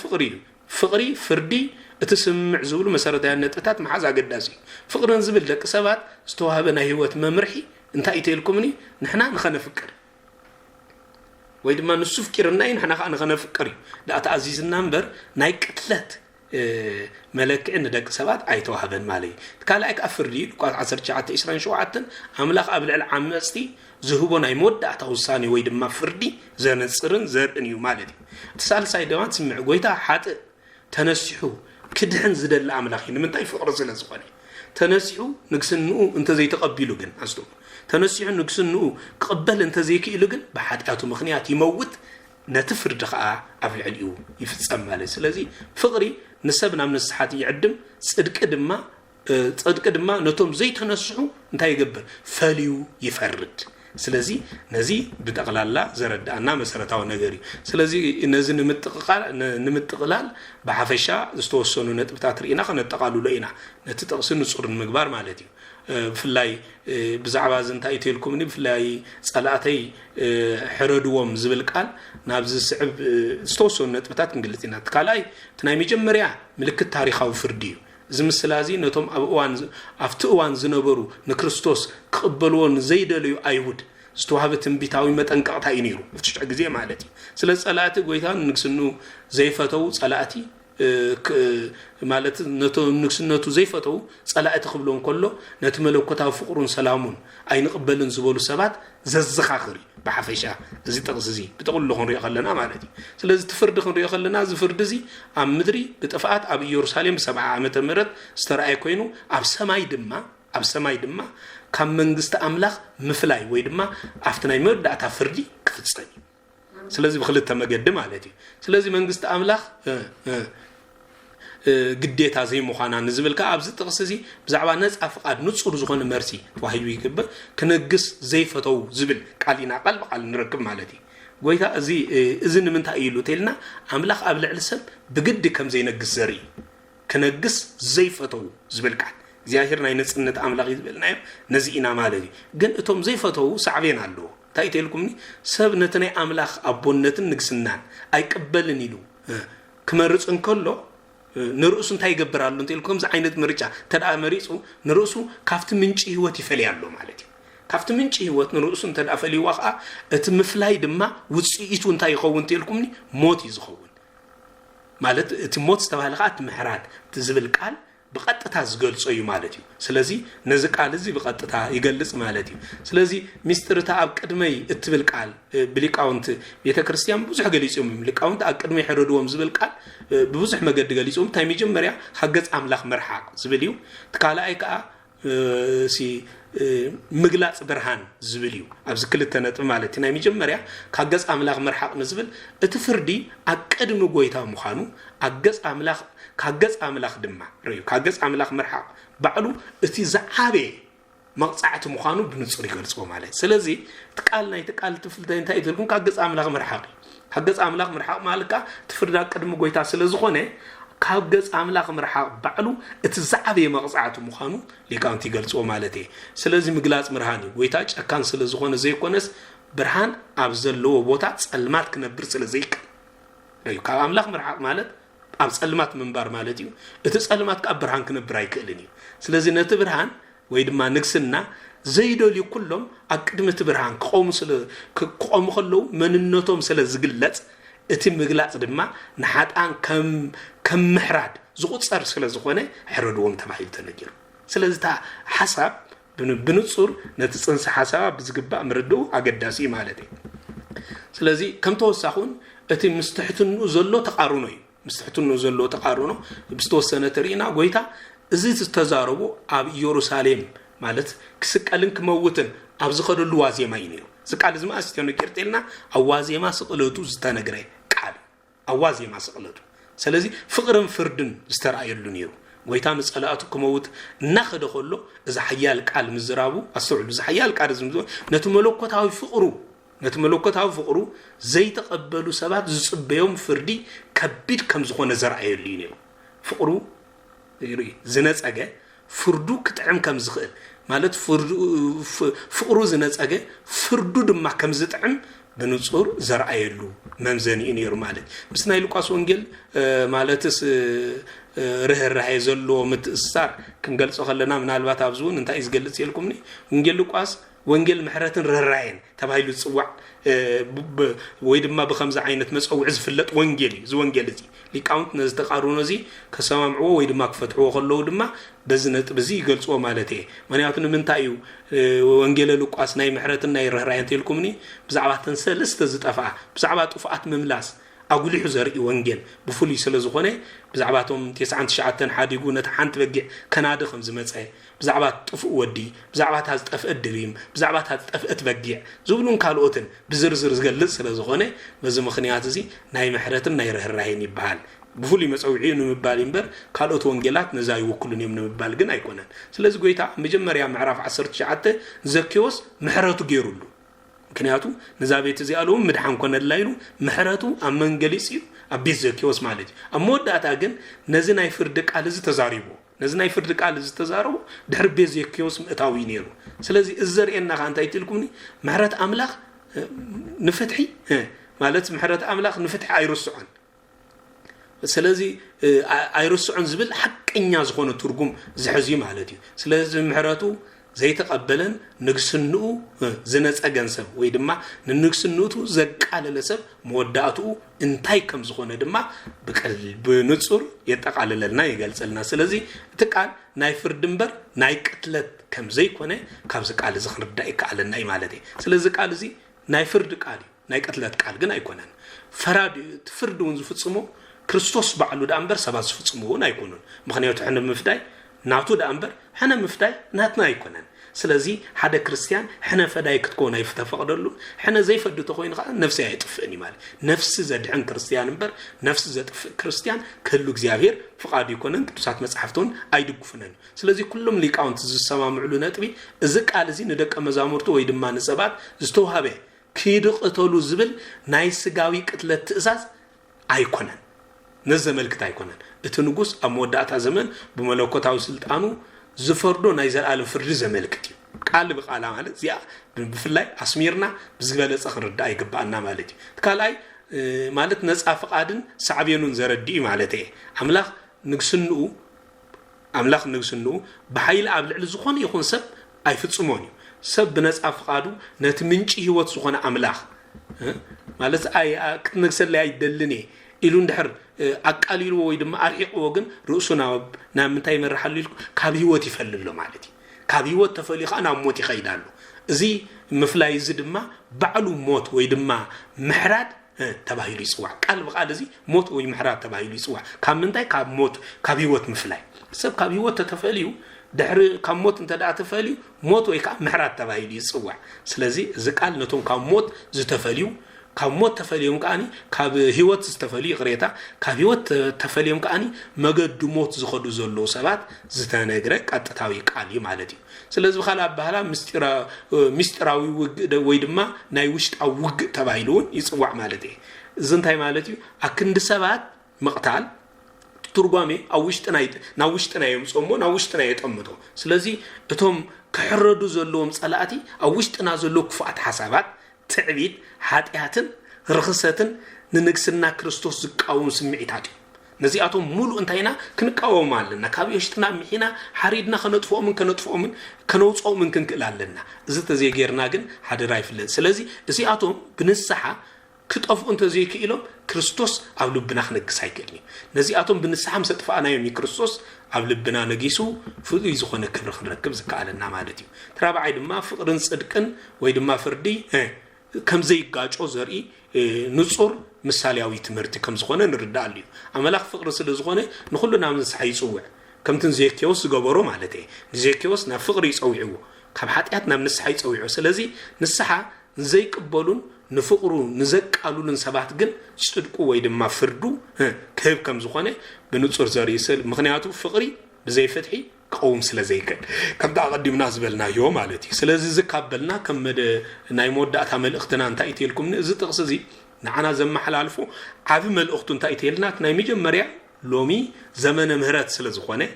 ፍቅሪ ፍርዲ እትስምዕ ዝብሉ መሰረታዊ ነጥብታት መሓዝ አገዳሲ ፍቅርን ዝብል ደቂ ሰባት ዝተዋሃበና ህይወት መምርሒ እንታይ ኢተልኩምኒ ንሕና ንኸነፍቅር ወይ ድማ ንሱ ፍቅርና ንሕና ንኸነፍቅር ዳታ አዚዝና እንበር ናይ ቅትለት ملك إن دك سبات أيتوهبن مالي كلا إك أفردي قال 19:27 أملاك قبل العام أستي ذهبنا يمد أتوصاني ويد ما فردي زين السرن زر إنيو مالدي تسأل سيدوان سمع قويتا حتى تنسحو كدهن زد الأملاك من تاي فقر زلزقني تنسحو نقصنو أنت زي تقبلو جن أصله تنسحو نقصنو قبل أنت زي كيلو جن بحد أتو مخنيات يموت نتفرد خاء قبل اليو يفتصم مالي سلازي فقري نسبنا من الصحات يعدم صدق دما نتوم زي تنسحو انتا يقبل فاليو يفرد سلازي نزي بتقلال زرد أنا مسرتاو نغري سلازي نزي نمتقلال بحفشا استوصنو نتبتات رئينا خنتقالو لئينا نتتقسن نصور المقبار مالتي فلاي بزعبا زنتا يتيلكمني فلاي صلاتي حردوم زبل قال نابز صعب استوصنو نتبتات انجلتينا تكالاي تناي مجمريا ملكت تاريخاو فرديو زمسلازي نتوم افتوان زنبرو نكريستوس قبلون زيدليو ايهود استوهبت بيتاوي متنقطا ينيرو افتش غزي مالتي سلا صلاتي غويتان نكسنو زيفتو صلاتي ማለት ንክስነቱ ዘይፈተው ጸላእት ክብሎም ከሎ ነቲ መለኮታዊ ፍቅሩን ሰላሙን አይንቅበልን ዝበሉ ሰባት ዘዘኻኽሪ በሐፈሻ እዚ ጥቅስ እዚ ብጥቅሉ ክንሪኦ ከለና ማለት እዩ ስለዚ ትፍርድ ክንሪኦ ከለና እዚ ፍርድ እዚ ኣብ ምድሪ ብጥፋት ኣብ ኢየሩሳሌም 70 ዓመተ ምህረት ዝተራእየ ኮይኑ ኣብ ሰማይ ድማ ካብ መንግስቲ አምላኽ ምፍላይ ወይ ድማ ኣብቲ ናይ መወዳእታ ፍርዲ ክፍጸም ስለዚ ብክልተ መገዲ ማለት እዩ ስለዚ መንግስቲ አምላኽ ግዴታ ዘይ ምዃና ንዝብልካ ኣብዚ ጥቕስ እዚ ብዛዕባ ነፃ ፍቃድ ንጹር ዝኾነ መርሲ ተዋሂሉ ይግበር ክነግስ ዘይፈተው ዝብል ቃሊና ቃል በቃል ንረክብ ማለት እዩ ጎይታ እዚ ንምንታይ ኢሉ ተልና ኣምላኽ ኣብ ልዕሊ ሰብ ብግዲ ከም ዘይነግስ ዘርኢ ክነግስ ዘይፈተው ዝብል ቃል እግዚአብሔር ናይ ነጽነት ኣምላኽ ይዝብልናዮ ነዚ ኢና ማለት እዩ ግን እቶም ዘይፈተው ሳዕቤን ኣለዎ እንታይ ትልኩምኒ ሰብ ነቲ ናይ ኣምላኽ ኣቦነትን ንግስናን ኣይቅበልን ኢሉ ክመርጽ እንከሎ ንርእሱ እንታይ ይገብር ኣሎ እንትልኩም ዛ ዓይነት ምርጫ ተዳ መሪጹ ንርእሱ ካፍቲ ምንጪ ህይወት ይፈልያሎ ማለት እዩ ካፍቲ ምንጪ ህይወት ንርእሱ ተዳ ፈልይዋ ኸዓ እቲ ምፍላይ ድማ ውጽኢቱ እንታይ ይኸውን እንትልኩምኒ ሞት ይዝኸውን ማለት እቲ ሞት ዝተባሃለ ኸዓ እቲ ምሕራት ትዝብል ቃል بقطتا ዝገልጾ እዩ ማለት እዩ ስለዚ ነዚ ቃል እዚ በቀጥታ ይገልጽ ማለት እዩ ስለዚ ሚስጥርታ ኣብ ቅድመይ እትብል ቃል ብሊቃውንት ቤተክርስቲያን ብዙሕ ገሊጾም ሊቃውንት ኣብ ቅድመይ ሕረድዎም ዝብል ቃል ብብዙሕ መገዲ ገሊጾም ታይ መጀመርያ ሓገጽ ኣምላኽ መርሓቅ ዝብል እዩ ተካልኣይ ከዓ ምግላጽ ብርሃን ዝብል እዩ ኣብዚ ክልተ ነጥብ ማለት ናይ መጀመርያ ካገጽ ኣምላኽ መርሓቅ ንዝብል እቲ ፍርዲ ኣብ ቅድሚ ጎይታ ምዃኑ ኣገጽ ኣምላኽ ካገጽ ኣምላኽ ድማ ርዩ ካገጽ ኣምላኽ መርሓቅ ባዕሉ እቲ ዝዓበ መቕጻዕቲ ምዃኑ ብንጹር ይገልጾ ማለት ስለዚ ተቃል ናይ ተቃል ትፍልታይ እንታይ ትልኩም ካገጽ ኣምላኽ መርሓቅ ካገጽ ኣምላኽ መርሓቅ ማለት ትፍርዳ ቅድሚ ጎይታ ስለዝኾነ ካገጽ ኣምላኽ መርሓቅ ባዕሉ እቲ ዝዓበ መቕጻዕቲ ምዃኑ ሊቃውንቲ ይገልጾ ማለት እዩ ስለዚ ምግላጽ ብርሃን እዩ ጎይታ ጨካን ስለዝኾነ ዘይኮነስ ብርሃን ኣብ ዘለዎ ቦታ ጸልማት ክነብር ስለዘይክእል ርዩ ካብ ኣምላኽ መርሓቅ ማለት ኣብ ጸልማት መንባር ማለት እዩ እቲ ጸልማት ካብ ብርሃን ክነብር ኣይክእልን እዩ ስለዚ ነቲ ብርሃን ወይ ድማ ንግስና ዘይደልዩ ኩሎም ኣብ ቅድሚት ብርሃን ክቆሙ ከለው መንነቶም ስለ ዝግለጽ እቲ ምግላጽ ድማ ንሓጣን ከም ምሕራድ ዝቁጸር ስለ ዝኾነ ሕረድዎም ተባሂሉ ተነጊሩ ስለዚ ታ ሓሳብ ብንጹር ነቲ ጽንሰ ሓሳብ ብዝግባእ ምርድኡ ኣገዳሲ ማለት እዩ ስለዚ ከም ተወሳኹን እቲ ምስትሕትኑ ዘሎ ተቃርኖ እዩ ምስትሕትኑ ዘሎ ተቃርኖ ብስተወሰነ ተሪና ጎይታ እዚ ዝተዛረቡ ኣብ ኢየሩሳሌም ማለት ክስቀልን ክመውትን ኣብ ዝኸደሉ ዋዜማ እዩ ነይሩ ዝቃል ዝማስ ተነገርተልና ኣዋዜማ ስቕለቱ ዝተነገረ ቃል ኣዋዜማ ስቕለቱ ስለዚ ፍቅርን ፍርድን ዝተራእየሉ ነይሩ ጎይታ መጸላእቱ ክመውት እናኸደ ከሎ እዚ ሓያል ቃል ምዝራቡ ኣስዑሉ እዚ ሓያል ቃል ዝምዞ ነቲ መለኮታዊ ፍቅሩ ዘይተቀበሉ ሰባት ዝጽበዮም ፍርዲ ከቢድ ከም ዝኾነ ዘራእየሉ ነይሩ ፍቅሩ ይርኢ ዝነጸገ ፍርዱ ክጥዕም ከም ዝኽእል ማለት ፍቅሩ ዝነጸገ ፍርዱ ድማ ከም ዝጥዕም በንጹር ዘራእየሉ መምዘኒኡ ነይሩ ማለት ምስ ናይ ሉቃስ ወንጌል ማለትስ ርህራሄ ዘሎ ምትእሳር ክንገልጾ ከለና ምናልባት ኣብዙን እንታይ ዝገልጽ የልኩምኒ ወንጌል ሉቃስ ወንጌል ምሕረትን ርህራሄን ተባሂሉ ዝጽዋዕ ወይ ድማ በከምዛ ዓይነት መጽውዕ ዝፍለጥ ወንጌል እዩ ዝወንጌል እዚ ሊቃውንት ነዚ ተቃርኖ እዚ ከሰማምዕዎ ወይ ድማ ክፈትሕዎ ከለው ድማ በዚ ነጥብ እዚ ይገልጽዎ ማለት እዩ ምክንያቱ ንምንታይ እዩ ወንጌል ሉቃስ ናይ ምሕረትን ናይ ርህራሄን ተልኩምኒ ብዛዕባ ተንሰለስተ ዝጠፍኣ ብዛዕባ ጥፉኣት መምላስ ኣጉሊሑ ዘርኢ ወንጌል ብፍሉይ ስለ ዝኾነ ብዛዕባቶም 99 ሓዲጉ ነቲ ሓንቲ በጊዕ ከናዲ ከም ዝመፀ ብዛዕባ ጥፉእ ወዲ ብዛዕባ ታ ዝጠፍአ ድሪም ብዛዕባ ታ ዝጠፍአት በጊዕ ዝብሉን ካልኦትን ብዝርዝር ዝገልጽ ስለ ዝኾነ በዚ ምኽንያት እዚ ናይ ምሕረትን ናይ ርህራሄን ይበሃል بفولي مسوعي نمبال إمبر قالوا توانجلات نزاي وكلن يوم نمبال جن أيقونن سلسل قويتا مجمّر معرف عصرت شعته زكيوس محرته جيرولو كنياتو نزابيت زيالو مدحن كون الليلو محرته أمن جلسيو أبيز زكيوس مالج أمود أتاجن نزنا يفردك على زي تزاريبو نزنا يفردك على زي تزاربو دحر بيز زكيوس متاوينيرو سلسل الزر إننا عن تايتلكمني محرت أملاخ نفتحي مالت محرت أملاخ نفتح أيرسعن سلازي أيرسعن زبل حق إني أزخون ترجم زحزي مالتي سلازي محراتو زي تقبلن نقصنو زنس أجنسب ويدما نقصنوتو زق على لسب مودعتو انتاي كم زخون دما بنصر يتقال لنا يقال سلازي تقال ناي فردنبر ناي قتلت كم زي كونه كم زق على زخن بدايك على ناي مالتي سلازي قال زي ناي فرد قالي ناي قتلت قال جن أيكونن فراد تفردون زفتسمو كريستوس بعلو دأمبر سباز فتسموه نايكونون مخنيات حنا مفداي نعطو دأمبر حنا مفداي ناتنا يكونن ስለዚህ ሓደ ክርስቲያን ሕነ ፈዳይ ክትኮን አይፈተፈቅደሉ ሕነ ዘይፈድቶ ኮይኑ ነፍሲ አይጥፍእኒ ማለት ነፍሲ ዘድዕን ክርስቲያን እንበር ነፍሲ ዘጥፍእ ክርስቲያን ክህሉ እግዚአብሔር ፍቃዱ ይኮነን ቅዱሳት መጽሐፍቶን አይድጉፍነን ስለዚህ ኩሎም ሊቃውንት ዝሰማምዕሉ ነጥቢ እዚ ቃል እዚ ንደቀ መዛሙርቱ ወይ ድማ ንሰባት ዝተውሃበ ክይድቅተሉ ዝብል ናይ ስጋዊ ቅትለት ትእዛዝ አይኮነን ነዘመልክት አይኮነን እቲ ንጉስ ኣብ መወዳእታ ዘመን ብመለኮታዊ ስልጣኑ ዝፈርዶ ናይ ዘለዓለም ፍርዲ ዘመልክት እዩ ቃል ብቃላ ማለት እዚኣ ብፍላይ አስሚርና ብዝበለጸ ክርዳ ይግባአና ማለት እዩ ትካላይ ማለት ነፃ ፍቃድን ሳዕቤኑን ዘረዲ ማለት እዩ አምላኽ ንግስንኡ በኃይል ኣብ ልዕሊ ዝኾነ ይኹን ሰብ አይፍጽሞን እዩ ሰብ በነፃ ፍቃዱ ነቲ ምንጪ ህይወት ዝኾነ አምላኽ ማለት ክትነግሰለ አይደልኔ ኢሉ እንድሕር አቃሊሉ ወይ ድማ አርሒቅዎ ግን ርእሱና ናብ ምንታይ መራሓሉ ኢልኩ ካብ ህይወት ይፈልሎ ማለት እዩ ካብ ህይወት ተፈሊኻ ናብ ሞት ይኸይዳሉ እዚ ምፍላይ እዚ ድማ ባዕሉ ሞት ወይ ድማ ምሕራድ ተባሂሉ ይጽዋዕ ቃል በቃል እዚ ሞት ወይ ምሕራድ ተባሂሉ ይጽዋዕ ካብ ምንታይ ካብ ሞት ካብ ህይወት ምፍላይ ሰብ ካብ ህይወት ተተፈልዩ ድሕሪ ካብ ሞት እንተዳ ተፈልዩ ሞት ወይ ካብ ምሕራድ ተባሂሉ ይጽዋዕ ስለዚ እዚ ቃል ነቶም ካብ ሞት ዝተፈልዩ ካብ ሞት ተፈልዮም ከኣኒ ካብ ህይወት ዝተፈልዩ ቅሬታ ካብ ህይወት ተፈልዮም ከኣኒ መገዱ ሞት ዝኸዱ ዘሎ ሰባት ዝተነግረ ቀጥታዊ ቃል እዩ ማለት እዩ ስለዚ በኋላ በኋላ ምስጢራዊ ወይ ድማ ናይ ውሽጣዊ ውግእ ተባሂሉ ይጽዋዕ ማለት እዩ እዚ እንታይ ማለት እዩ አክንዲ ሰባት መቅታል ትርጓሜ ናብ ውሽጥና የምጾሞ ናብ ውሽጥና የጠምቶ ስለዚ እቶም ክሕረዱ ዘለዎም ጸላእቲ ኣብ ውሽጥና ዘሎ ክፉኣት ሓሳባት ትዕቢት ኃጢአትን ርክሰትን ንንግስና ክርስቶስ ዝቃወም ስምዒታት ነዚአቶም ሙሉእ እንታይና ክንቃወም ኣለና ካብ የሽጥና ምሒና ሓሪድና ከነጥፎምን ከነውጾምን ክንክእላለና እዚ ተዘይጌርና ግን ሓደራ ይፍለን ስለዚ እዚአቶም ብንስሓ ክጠፍኡ እንተዘይክኢሎም ክርስቶስ ኣብ ልብና ክነግስ አይክእልኒ ነዚአቶም ብንስሓ ምሰጥፋናዮም ክርስቶስ ኣብ ልብና ነጊሱ ፍሉይ ዝኾነ ክብሪ ክንረክብ ዝከኣለና ማለት እዩ ተራብዓይ ድማ ፍቅርን ጽድቅን ወይ ድማ ፍርዲ ከም ዘይጋጮ ዘርኢ ንጹር ምሳሌያዊ ትምህርቲ ከም ዝኾነ ንርዳእ እዩ አምላኽ ፍቅሪ ስለ ዝኾነ ንኹሉና ንስሓ ይጽውዕ ከምትን ዘኬዎስ ዝገበሮ ማለት እዩ ዘኬዎስ ናብ ፍቅሪ ይጸውዕዎ ካብ ኃጢአት ናብ ንስሓ ይጸውዕዎ ስለዚ ንስሓ ዘይቅበሉን ንፍቅሩ ንዘቃሉልን ሰባት ግን ጽድቁ ወይ ድማ ፍርዱ ክህብ ከም ዝኾነ ብንጹር ዘርኢ ስለ ምክንያቱ ፍቅሪ ብዘይፍትሒ قوم سلازيكن كم تقدمنا زبلنا يوم مالتي سلازي زكابلنا كم ناي مودعتا ملأختنا انتا ايتيلكم زي تقصزي نعنا زم حلالفو عافي ملأختو انتا ايتيلنا ناي مجمريا لومي زمن مهرات سلازخواني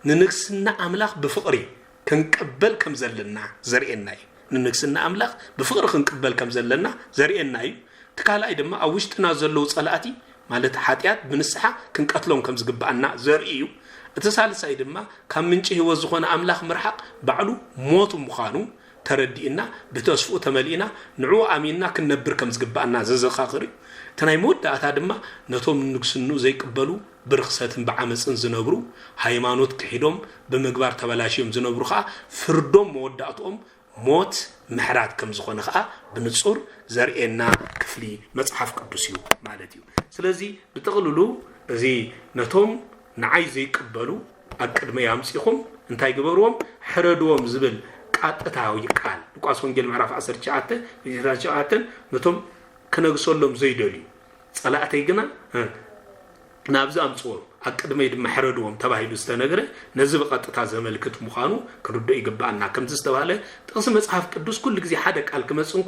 ننكسنا أملاخ بفقري كنقبل كم زلنا زرئنا ننكسنا أملاخ بفقر كنقبل كم زلنا زرئنا تكالا ايدما اوشتنا زلو صلاتي مالت حاتيات بنسحة كنقتلهم كم زقبعنا زرئيو እተሳልሳይ ድማ ካብ ምንጭ ህይወት ዝኾነ አምላኽ ምርሐቅ ባዕሉ ሞት ምዃኑ ተረዲእና በተስፉ ተመሊና ንዑ አሚንና ክንነብር ከም ዝግባአና ዘዘኻኽሪ ተናይ መወዳእታ ድማ ነቶም ንግስኑ ዘይቅበሉ ብርክሰትን በዓመፅን ዝነብሩ ሃይማኖት ክሒዶም ብምግባር ተበላሽዮም ዝነብሩ ኸዓ ፍርዶም መወዳእቶም ሞት ምሕራት ከም ዝኾነ ኸዓ ብንጹር ዘርኤና ክፍሊ መጽሐፍ ቅዱስ እዩ ማለት እዩ ስለዚ ብጥቕልሉ እዚ ነቶም نعاي زي قبلو أقدم يامسيهم انتاي قبروهم حردوهم زبل قاطتاوي قال لوقاس وانجيل معرف 10 جاءتن نتوم كنغسولهم زي دلي صلاتي غنا نابز امصور أقدم يدم حردوهم تباهيلو استنغره نزب قاطتا زملكت مخانو كردو يغبانا كم تستواله تقسم مصحف قدوس كل غزي حدا قال كمصن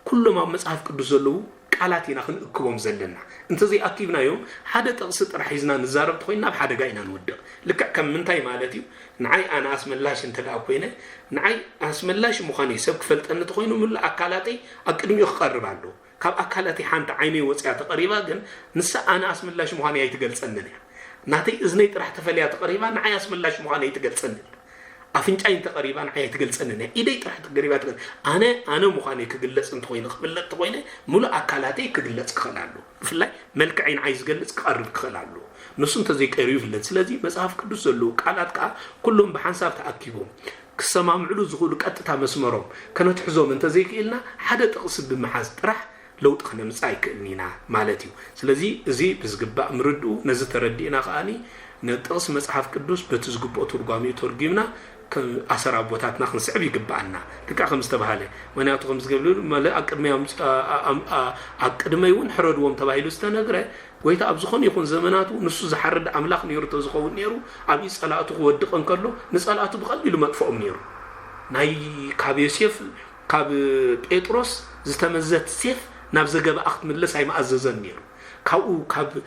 كله ما مصحف قدوس زلو قالاتينا خنقكبهم زلنا انت زي اكيبنا يوم حدا تقص طرح يزنا نزارب تخوينا بحدا غاينا نودق لك كم منتاي مالتي نعاي انا اسملاش انت لا كوينه نعاي اسملاش مخاني سب كفلت ان تخوينو من اكالاتي اقدم يقربالو كاب اكالاتي حانت عيني وصيا تقريبا كن نسا انا اسملاش مخاني يتغلصنن ناتي اذني طرح تفليا تقريبا نعاي اسملاش مخاني يتغلصنن أفنجاين تقريبا عيا تقلصنني إيدي طرح تقريبا أنا مخاني كقلص انت خوينه قبلت خوينه ملو أكالاتي كقلص كخلالو فلاي ملك عين عايز قلص كقرب كخلالو نص انت زي قريب فلت سلازي مصحف قدوس زلو قالات كا كلهم بحساب تأكيبهم كسمام علو زغلو قطتا مسمرهم كانت حزوم انت زي كيلنا حدا تقصد بمحاز طرح لو تخنا مصاي كنينا مالتي سلازي زي بزغبا مردو نز تردينا خاني نتقص مصحف قدوس بتزغبو ترغامي ترجمنا أسرع بوتاتنا خنسعب يقبعنا تكا خمس تبهاله ونياتو خمس قبلون مالا أقدمي يون حردوهم تبايلو استنقره ويتا أبزخون يكون زماناتو نسو زحرد أملاق نيرو تزخون نيرو أبي صلاته ودق انكالو نسألاته بقلبي مدفوعهم نيرو ناي كاب يوسف كاب بيتروس زتمزت سيف نابزقب أخت من لسعي مأززن نيرو كاب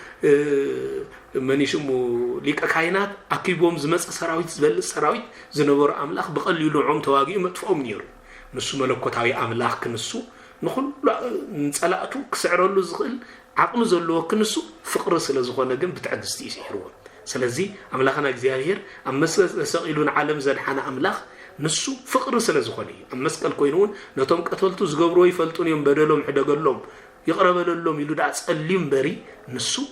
منيشمو ليك كاينات أكيبهم زمس سراويت زبل سراويت زنبور أملاق بقليلو عم تواقي مدفوعهم نيرو نسو ملكوتاوي أملاق كنسو نخل نسألاته كسعرلو زغل عقل زلوا كنسو فقر سلازخونا جنب بتعجزتي يسيرون سلازي أملاخنا እግዚአብሔር أمس سقيلون عالم زدحنا أملاخ نسو فقر سلازخوني أمس قال كوينون نتوم قتلتو زغبرو يفلطون يوم بدلهم حدقلهم يقرب لهم يلود أصليم بري نسو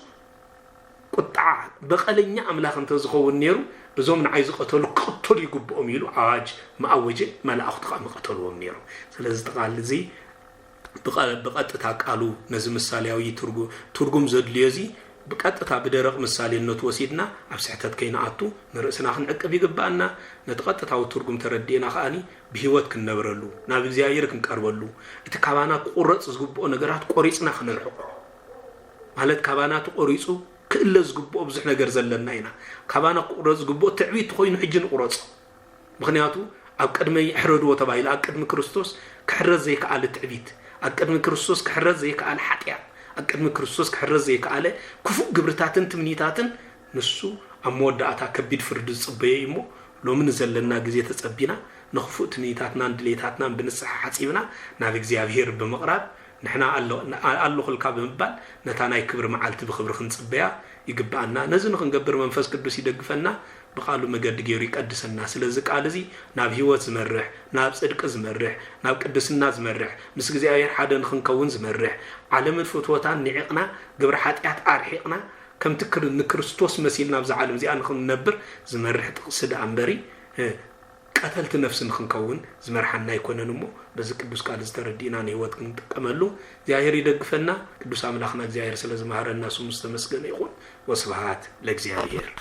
قطع بقلنيا أملاخ انت زخون نيرو بزوم عايز قتلوا قتل يقبهم يلو عاج ما أوجه ما لا أخطق ما قتلوهم نيرو سلازي تقال زي بقطتا قالو نز مثالياوي ترغم زدليزي بقطتا بدرق مثالينت وسيدنا ابسحتت كيناتو نرسنا خنعقب يغبانا نتقطتاو ترغم تردينا خاني بهيوت كنبرلو ناب እግዚአብሔር كنقربلو እቲ ካባና ቁርጽ ዝግብኦ ነገራት ቆሪጽና خنرحق ማለት ካባናቱ ቆሪጹ ክእለ ዝግብኦ ብዙሕ ነገር ዘለና ኢና ካባና ቁርጽ ዝግብኦ ትዕቢት ኮይኑ ሕጅን ቁርጽ ምክንያቱ ኣብ ቅድመ ይሕረድዎ ተባይሉ ኣብ ቅድመ ክርስቶስ ክሕረዝ ዘይከኣለ ትዕቢት أقدم كريستوس كحرز زي كأل حتيا أقدم كريستوس كحرز زي كأل كفو جبرتاتن تمنيتاتن نسو أمود أتا كبيد فرد الصبيمو لو من زلنا جزية الصبينا نخفو تمنيتاتنا ندليتاتنا بنصح حسيبنا نابك زيافير بمقرب نحنا قالو خلقا بمبال نتانا يكبر معالت بخبر خنصبيا يقبعنا نزن خنقبر منفس قدوس يدقفنا بقالو مقد جيري قدسنا سلازي قال زي ناب هيوت زمرح ناب صدق زمرح ناب قدسنا زمرح مس እግዚአብሔር ሓደ ንخنكون زمرح عالم الفتوتان نعقنا قبر حاتيات ارحقنا كم تكر نكريستوس مسيلنا بز عالم زي انخن نبر زمرح تقصد انبري قتلت نفس نخنكون زمرحنا يكوننمو بز قدوس قال زتردينا نيوت نتقملو እግዚአብሔር يدغفنا قدوس املاخنا እግዚአብሔር ስለዝማረና እሱ مستመስገን ይሁን وسبحات ለእግዚአብሔር